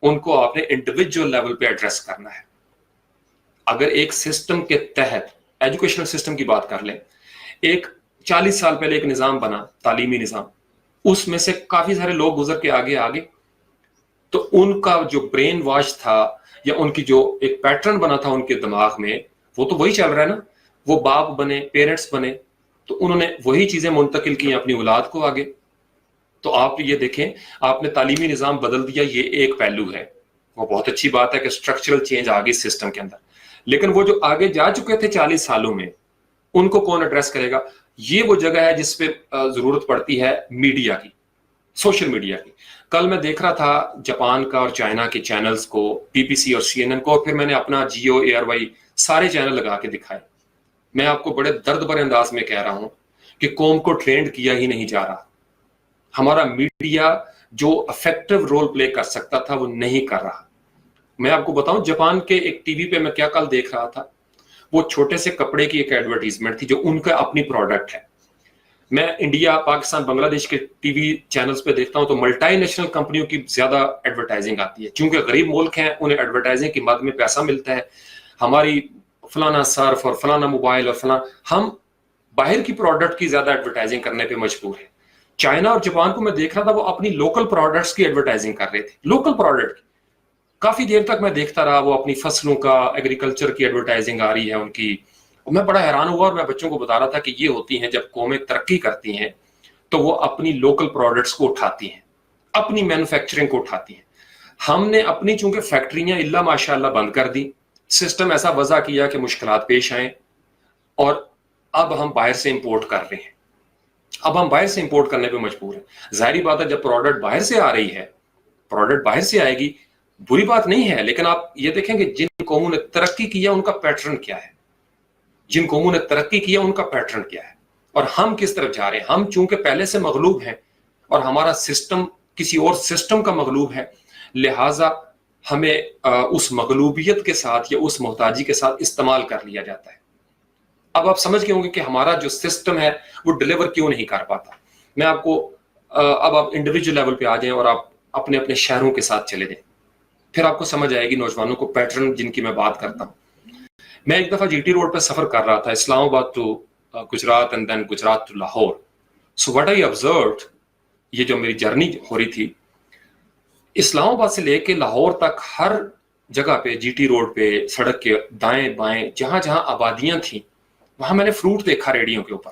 ان کو آپ نے انڈیویجول لیول پہ ایڈریس کرنا ہے. اگر ایک سسٹم کے تحت, ایجوکیشنل سسٹم کی بات کر لیں, ایک 40 سال پہلے ایک نظام بنا, تعلیمی نظام, اس میں سے کافی سارے لوگ گزر کے آگے, تو ان کا جو برین واش تھا یا ان کی جو ایک پیٹرن بنا تھا ان کے دماغ میں, وہ تو وہی چل رہا ہے نا. وہ باپ بنے, پیرنٹس بنے, تو انہوں نے وہی چیزیں منتقل کی اپنی اولاد کو آگے. تو آپ یہ دیکھیں, آپ نے تعلیمی نظام بدل دیا, یہ ایک پہلو ہے, وہ بہت اچھی بات ہے کہ اسٹرکچرل چینج آ گئی سسٹم کے اندر. لیکن وہ جو آگے جا چکے تھے 40 سالوں میں, ان کو کون ایڈریس کرے گا؟ یہ وہ جگہ ہے جس پہ ضرورت پڑتی ہے میڈیا کی, سوشل میڈیا کی. کل میں دیکھ رہا تھا جاپان کا اور چائنا کے چینلز کو, BBC اور CNN کو, اور پھر میں نے اپنا جیو ARY سارے چینل لگا کے دکھائے. میں آپ کو بڑے درد بھرے انداز میں کہہ رہا ہوں کہ قوم کو ٹرینڈ کیا ہی نہیں جا رہا. ہمارا میڈیا جو افیکٹو رول پلے کر سکتا تھا وہ نہیں کر رہا. میں آپ کو بتاؤں, جاپان کے ایک ٹی وی پہ میں کیا کل دیکھ رہا تھا, وہ چھوٹے سے کپڑے کی ایک ایڈورٹیزمنٹ تھی جو ان کا اپنی پروڈکٹ ہے. میں انڈیا, پاکستان, بنگلہ دیش کے ٹی وی چینلز پہ دیکھتا ہوں تو ملٹی نیشنل کمپنیوں کی زیادہ ایڈورٹائزنگ آتی ہے, چونکہ غریب ملک ہیں, انہیں ایڈورٹائزنگ کی مد میں پیسہ ملتا ہے. ہماری فلانا صرف اور فلانا موبائل اور فلانا, ہم باہر کی پروڈکٹ کی زیادہ ایڈورٹائزنگ کرنے پہ مجبور ہیں. چائنا اور جاپان کو میں دیکھ رہا تھا, وہ اپنی لوکل پروڈکٹس کی ایڈورٹائزنگ کر رہے تھے, لوکل پروڈکٹ کی. کافی دیر تک میں دیکھتا رہا, وہ اپنی فصلوں کا, ایگریکلچر کی ایڈورٹائزنگ آ رہی ہے ان کی. میں بڑا حیران ہوا, اور میں بچوں کو بتا رہا تھا کہ یہ ہوتی ہیں جب قومیں ترقی کرتی ہیں تو وہ اپنی لوکل پروڈکٹس کو اٹھاتی ہیں, اپنی مینوفیکچرنگ کو اٹھاتی ہیں. ہم نے اپنی چونکہ فیکٹریاں اللہ ماشاءاللہ بند کر دی, سسٹم ایسا وضع کیا کہ مشکلات پیش آئیں, اور اب ہم باہر سے امپورٹ کر رہے ہیں. اب ہم باہر سے امپورٹ کرنے پہ مجبور ہیں. ظاہری بات ہے جب پروڈکٹ باہر سے آ رہی ہے, پروڈکٹ باہر سے آئے گی, بری بات نہیں ہے, لیکن آپ یہ دیکھیں کہ جن قوموں نے ترقی کیا ان کا پیٹرن کیا ہے, جن قوموں نے ترقی کیا ان کا پیٹرن کیا ہے, اور ہم کس طرف جا رہے ہیں. ہم چونکہ پہلے سے مغلوب ہیں اور ہمارا سسٹم کسی اور سسٹم کا مغلوب ہے, لہٰذا ہمیں اس مغلوبیت کے ساتھ یا اس محتاجی کے ساتھ استعمال کر لیا جاتا ہے. اب آپ سمجھ گئے ہوں گے کہ ہمارا جو سسٹم ہے وہ ڈلیور کیوں نہیں کر پاتا. میں آپ کو اب آپ انڈیویجول لیول پہ آ جائیں اور آپ اپنے اپنے شہروں کے ساتھ چلے جائیں, پھر آپ کو سمجھ آئے گی نوجوانوں کو پیٹرن جن کی میں بات کرتا ہوں. میں ایک دفعہ GT روڈ پہ سفر کر رہا تھا, Islamabad to Gujrat and then Gujrat to Lahore. So what I observed, یہ جو میری جرنی ہو رہی تھی, اسلام آباد سے لے کے لاہور تک ہر جگہ پہ GT روڈ پہ سڑک کے دائیں بائیں جہاں جہاں آبادیاں تھیں وہاں میں نے فروٹ دیکھا ریڑیوں کے اوپر,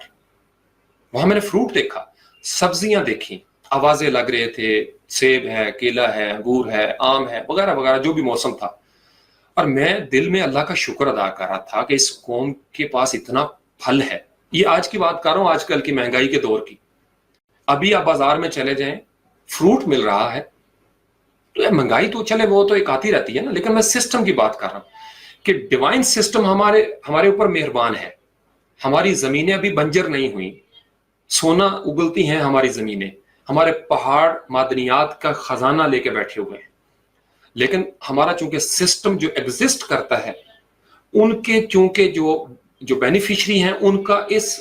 وہاں میں نے فروٹ دیکھا, سبزیاں دیکھی, آوازیں لگ رہے تھے, سیب ہے, کیلا ہے, انگور ہے, آم ہے, وغیرہ وغیرہ جو بھی موسم تھا. اور میں دل میں اللہ کا شکر ادا کر رہا تھا کہ اس قوم کے پاس اتنا پھل ہے. یہ آج کی بات کر رہا ہوں, آج کل کی مہنگائی کے دور کی. ابھی آپ بازار میں چلے جائیں, فروٹ مل رہا ہے, تو مہنگائی تو چلے وہ تو ایک آتی رہتی ہے نا, لیکن میں سسٹم کی بات کر رہا ہوں کہ ڈیوائن سسٹم ہمارے اوپر مہربان ہے. ہماری زمینیں ابھی بنجر نہیں ہوئی, سونا اگلتی ہیں ہماری زمینیں, ہمارے پہاڑ معدنیات کا خزانہ لے کے بیٹھے ہوئے ہیں. لیکن ہمارا چونکہ سسٹم جو ایگزسٹ کرتا ہے, ان کے چونکہ جو بینیفیشری ہیں ان کا اس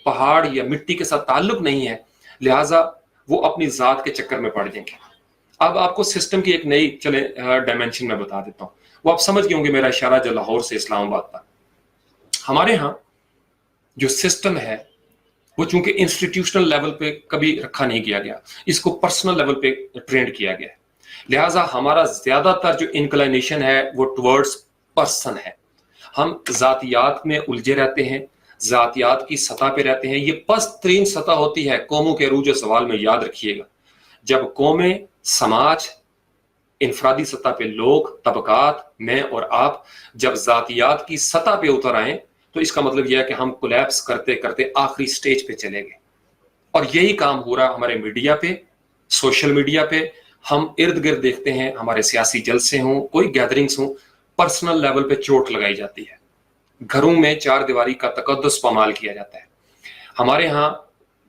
پہاڑ یا مٹی کے ساتھ تعلق نہیں ہے, لہٰذا وہ اپنی ذات کے چکر میں پڑ جائیں گے. اب آپ کو سسٹم کی ایک نئی ڈائمینشن میں بتا دیتا ہوں. وہ آپ سمجھ گئے ہوں گے میرا اشارہ جو لاہور سے اسلام آباد تھا. ہمارے ہاں جو سسٹم ہے وہ چونکہ انسٹیٹیوشنل لیول پہ کبھی رکھا نہیں کیا گیا, اس کو پرسنل لیول پہ ٹرینڈ کیا گیا ہے. لہٰذا ہمارا زیادہ تر جو انکلائنیشن ہے وہ ٹورڈز پرسن ہے. ہم ذاتیات میں الجھے رہتے ہیں, ذاتیات کی سطح پہ رہتے ہیں. یہ پست ترین سطح ہوتی ہے قوموں کے عروج و زوال میں, یاد رکھیے گا. جب قومیں, سماج, انفرادی سطح پہ لوگ, طبقات, میں اور آپ جب ذاتیات کی سطح پہ اتر آئیں تو اس کا مطلب یہ ہے کہ ہم کولیپس کرتے کرتے آخری سٹیج پہ چلے گئے. اور یہی کام ہو رہا ہمارے میڈیا پہ, سوشل میڈیا پہ. ہم ارد گرد دیکھتے ہیں ہمارے سیاسی جلسے ہوں, کوئی گیدرنگز ہوں, پرسنل لیول پہ چوٹ لگائی جاتی ہے. گھروں میں چار دیواری کا تقدس پامال کیا جاتا ہے. ہمارے ہاں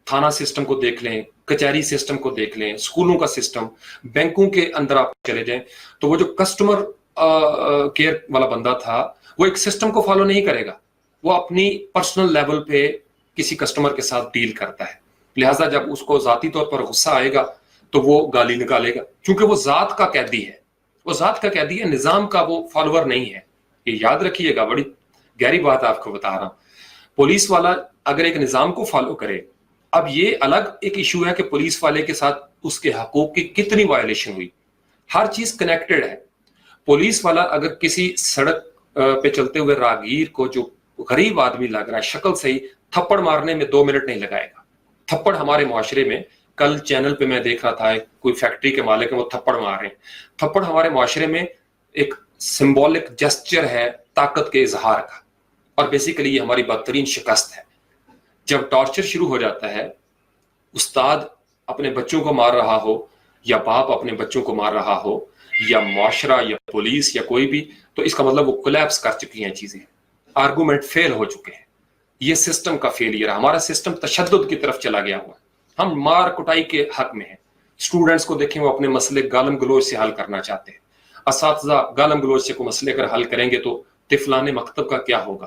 تھانہ سسٹم کو دیکھ لیں, کچہری سسٹم کو دیکھ لیں, اسکولوں کا سسٹم, بینکوں کے اندر آپ چلے جائیں تو وہ جو کسٹمر کیئر والا بندہ تھا وہ ایک سسٹم کو فالو نہیں کرے گا, وہ اپنی پرسنل لیول پہ کسی کسٹمر کے ساتھ ڈیل کرتا ہے. لہٰذا جب اس کو ذاتی طور پر غصہ آئے گا تو وہ گالی نکالے گا, کیونکہ وہ ذات کا قیدی ہے. وہ ذات کا قیدی ہے, نظام کا وہ فالوور نہیں ہے. یہ یاد رکھیے گا, بڑی گہری بات آپ کو بتا رہا ہوں. پولیس والا اگر ایک نظام کو فالو کرے, اب یہ الگ ایک ایشو ہے کہ پولیس والے کے ساتھ اس کے حقوق کی کتنی وائلیشن ہوئی. ہر چیز کنیکٹڈ ہے. پولیس والا اگر کسی سڑک پہ چلتے ہوئے راہگیر کو, جو غریب آدمی لگ رہا ہے شکل سے ہی, تھپڑ مارنے میں 2 منٹ نہیں لگائے گا. تھپڑ ہمارے معاشرے میں, کل چینل پہ میں دیکھ رہا تھا کوئی فیکٹری کے مالک ہیں وہ تھپڑ مار رہے ہیں. تھپڑ ہمارے معاشرے میں ایک سمبولک جسچر ہے طاقت کے اظہار کا, اور بیسیکلی یہ ہماری بدترین شکست ہے. جب ٹارچر شروع ہو جاتا ہے, استاد اپنے بچوں کو مار رہا ہو, یا باپ اپنے بچوں کو مار رہا ہو, یا معاشرہ یا پولیس یا کوئی بھی, تو اس کا مطلب وہ کولیپس کر چکی ہیں چیزیں, آرگومنٹ فیل ہو چکے ہیں. یہ سسٹم کا فیلئر ہے. ہمارا سسٹم تشدد کی طرف چلا گیا ہوا ہے. ہم مار کٹائی کے حق میں ہیں. اسٹوڈنٹس کو دیکھیں وہ اپنے مسئلے گالم گلوچ سے حل کرنا چاہتے ہیں. اساتذہ گالم گلوچ سے کوئی مسئلے اگر حل کریں گے تو طفلان مکتب کا کیا ہوگا؟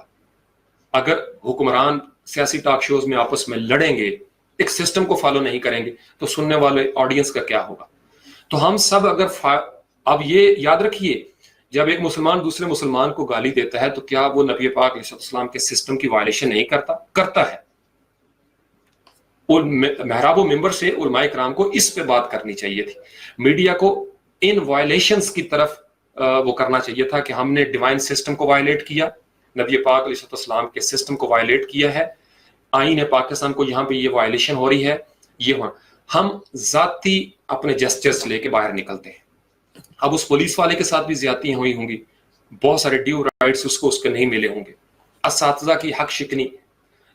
اگر حکمران سیاسی ٹاک شوز میں آپس میں لڑیں گے, ایک سسٹم کو فالو نہیں کریں گے, تو سننے والے آڈینس کا کیا ہوگا؟ تو ہم سب اگر اب یہ یاد رکھیے, جب ایک مسلمان دوسرے مسلمان کو گالی دیتا ہے تو کیا وہ نبی پاک علیہ السلام کے سسٹم کی وائلیشن نہیں کرتا ہے؟ محراب و ممبر سے علماء کرام کو اس پہ بات کرنی چاہیے تھی. میڈیا کو ان وائلیشنز کی طرف وہ کرنا چاہیے تھا کہ ہم نے ڈیوائن سسٹم کو وائلیٹ کیا, نبی پاک علیہ السلام کے سسٹم کو وائلیٹ کیا ہے, آئین پاکستان کو یہاں پہ یہ وائلیشن ہو رہی ہے. یہ ہم ذاتی اپنے جسٹس لے کے باہر نکلتے ہیں. اب اس پولیس والے کے ساتھ بھی زیادتیاں ہوئی ہوں گی, بہت سارے ڈیو رائٹس اس کو نہیں ملے ہوں گے. اساتذہ کی حق شکنی,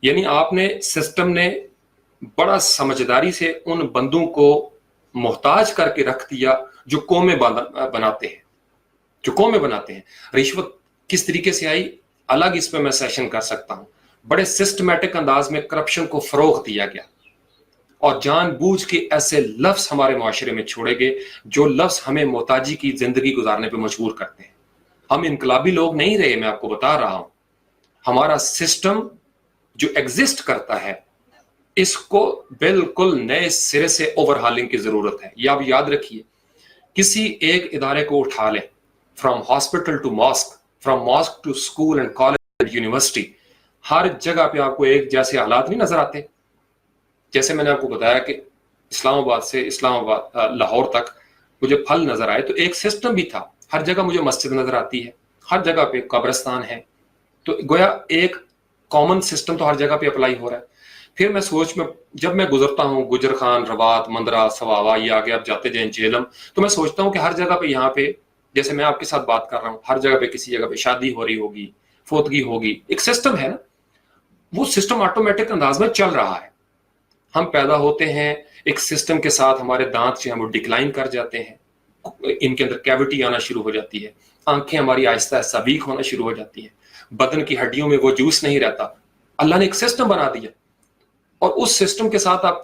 یعنی آپ نے سسٹم نے بڑا سمجھداری سے ان بندوں کو محتاج کر کے رکھ دیا جو قومیں بناتے ہیں. رشوت کس طریقے سے آئی الگ اس پہ میں سیشن کر سکتا ہوں. بڑے سسٹمیٹک انداز میں کرپشن کو فروغ دیا گیا, اور جان بوجھ کے ایسے لفظ ہمارے معاشرے میں چھوڑے گئے جو لفظ ہمیں محتاجی کی زندگی گزارنے پہ مجبور کرتے ہیں. ہم انقلابی لوگ نہیں رہے, میں آپ کو بتا رہا ہوں. ہمارا سسٹم جو ایگزسٹ کرتا ہے اس کو بالکل نئے سرے سے اوور ہالنگ کی ضرورت ہے. یہ آپ یاد رکھیے, کسی ایک ادارے کو اٹھا لیں, from hospital to mask, from mask to school and college university, ہر جگہ پہ آپ کو ایک جیسے حالات نہیں نظر آتے. جیسے میں نے آپ کو بتایا کہ اسلام آباد سے لاہور تک مجھے پھل نظر آئے تو ایک سسٹم بھی تھا. ہر جگہ مجھے مسجد نظر آتی ہے, ہر جگہ پہ قبرستان ہے, تو گویا ایک کامن سسٹم تو ہر جگہ پہ اپلائی ہو رہا ہے. پھر میں جب میں گزرتا ہوں گجر خان, روات, مندرہ, سواوا, یہ آگے آپ جاتے جائیں جیلم, تو میں سوچتا ہوں کہ ہر جگہ پہ یہاں پہ جیسے میں آپ کے ساتھ بات کر رہا ہوں, ہر جگہ پہ کسی جگہ پہ شادی ہو رہی ہوگی, فوتگی ہوگی, ایک سسٹم ہے نا. وہ سسٹم آٹومیٹک انداز میں چل رہا ہے. ہم پیدا ہوتے ہیں ایک سسٹم کے ساتھ, ہمارے دانت جو ہیں وہ ڈکلائن کر جاتے ہیں, ان کے اندر کیوٹی آنا شروع ہو جاتی ہے, آنکھیں ہماری آہستہ آہستہ ویک ہونا شروع ہو جاتی ہیں, بدن کی ہڈیوں میں وہ جوس نہیں رہتا. اللہ نے ایک سسٹم بنا دیا, اور اس سسٹم کے ساتھ آپ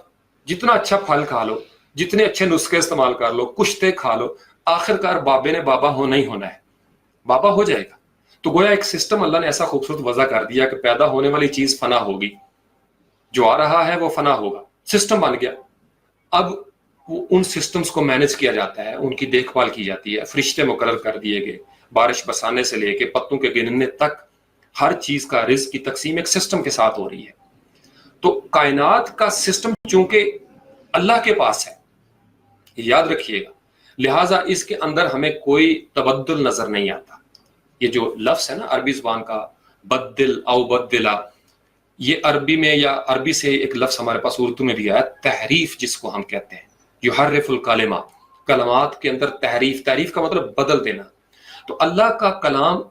جتنا اچھا پھل کھا لو, جتنے اچھے نسخے استعمال کر لو, کشتے کھا لو, آخرکار بابے نے بابا ہونا ہی ہونا ہے, بابا ہو جائے گا. تو گویا ایک سسٹم اللہ نے ایسا خوبصورت وضع کر دیا کہ پیدا ہونے والی چیز فنا ہوگی, جو آ رہا ہے وہ فنا ہوگا. سسٹم بن گیا. اب ان سسٹمز کو مینج کیا جاتا ہے, ان کی دیکھ بھال کی جاتی ہے, فرشتے مقرر کر دیے گئے, بارش برسانے سے لے کے پتوں کے گننے تک ہر چیز کا رزق کی تقسیم ایک سسٹم کے ساتھ ہو رہی ہے. تو کائنات کا سسٹم چونکہ اللہ کے پاس ہے، یاد رکھیے گا، لہٰذا اس کے اندر ہمیں کوئی تبدل نظر نہیں آتا. یہ جو لفظ ہے نا عربی زبان کا بدل او بدلا، یہ عربی میں یا عربی سے ایک لفظ ہمارے پاس اردو میں بھی آیا تحریف، جس کو ہم کہتے ہیں یحرف الکلمہ، کلمات کے اندر تحریف. تحریف کا مطلب بدل دینا. تو اللہ کا کلام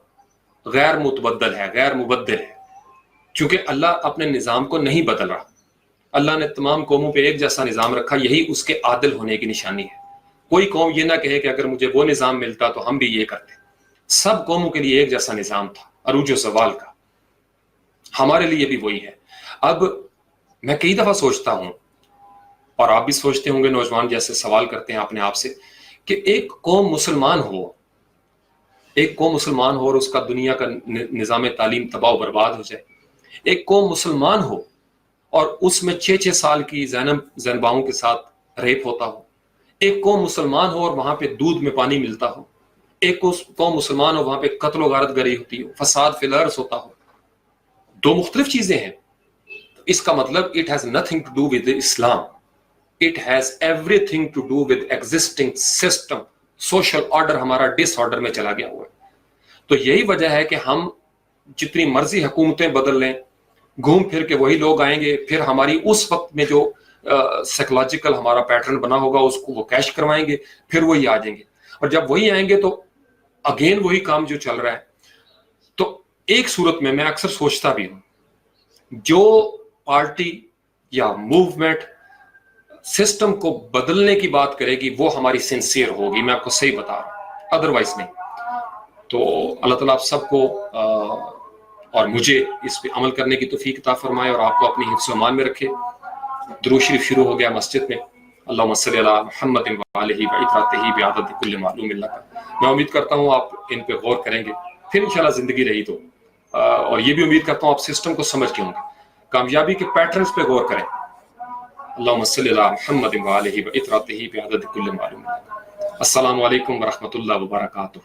غیر متبدل ہے، غیر مبدل ہے، چونکہ اللہ اپنے نظام کو نہیں بدل رہا. اللہ نے تمام قوموں پہ ایک جیسا نظام رکھا، یہی اس کے عادل ہونے کی نشانی ہے. کوئی قوم یہ نہ کہے کہ اگر مجھے وہ نظام ملتا تو ہم بھی یہ کرتے. سب قوموں کے لیے ایک جیسا نظام تھا عروج و زوال کا، ہمارے لیے بھی وہی ہے. اب میں کئی دفعہ سوچتا ہوں، اور آپ بھی سوچتے ہوں گے، نوجوان جیسے سوال کرتے ہیں اپنے آپ سے، کہ ایک قوم مسلمان ہو، ایک قوم مسلمان ہو اور اس کا دنیا کا نظام تعلیم تباہ و برباد ہو جائے. ایک قوم مسلمان ہو اور اس میں 6 سال کی زینباؤں کے ساتھ ریپ ہوتا ہو. ایک قوم مسلمان ہو اور وہاں پہ دودھ میں پانی ملتا ہو. ایک قوم مسلمان ہو وہاں پہ قتل و غارت گری ہوتی ہو، فساد فی الارض ہوتا ہو. دو مختلف چیزیں ہیں. اس کا مطلب it has nothing to do with Islam. It has everything to do with existing system. Social order ہمارا ڈس آرڈر میں چلا گیا ہوا ہے. تو یہی وجہ ہے کہ ہم جتنی مرضی حکومتیں بدل لیں، گھوم پھر کے وہی لوگ آئیں گے، پھر ہماری اس وقت میں جو سائیکولوجیکل ہمارا پیٹرن بنا ہوگا اس کو وہ کیش کروائیں گے، پھر وہی آ جائیں گے. اور جب وہی آئیں گے تو اگین وہی کام جو چل رہا ہے. تو ایک صورت میں اکثر سوچتا بھی ہوں، جو پارٹی یا موومنٹ سسٹم کو بدلنے کی بات کرے گی وہ ہماری سنسیئر ہوگی. میں آپ کو صحیح بتا رہا ہوں، ادروائز نہیں. تو اللہ تعالیٰ آپ سب کو اور مجھے اس پہ عمل کرنے کی توفیق عطا فرمائے اور آپ کو اپنی حفظ و امان میں رکھے. درود شریف شروع ہو گیا مسجد میں. اللہم صلی علی محمد وآلہ وعطرتہ بعدد کل معلوم لک. میں امید کرتا ہوں آپ ان پہ غور کریں گے، پھر انشاءاللہ زندگی رہی تو. اور یہ بھی امید کرتا ہوں آپ سسٹم کو سمجھ کے ہوں گے، کامیابی کے پیٹرنز پہ غور کریں. اللہم صلی علی محمد وآلہ وعطرتہ بعدد کل معلوم لک. السلام علیکم ورحمۃ اللہ وبرکاتہ.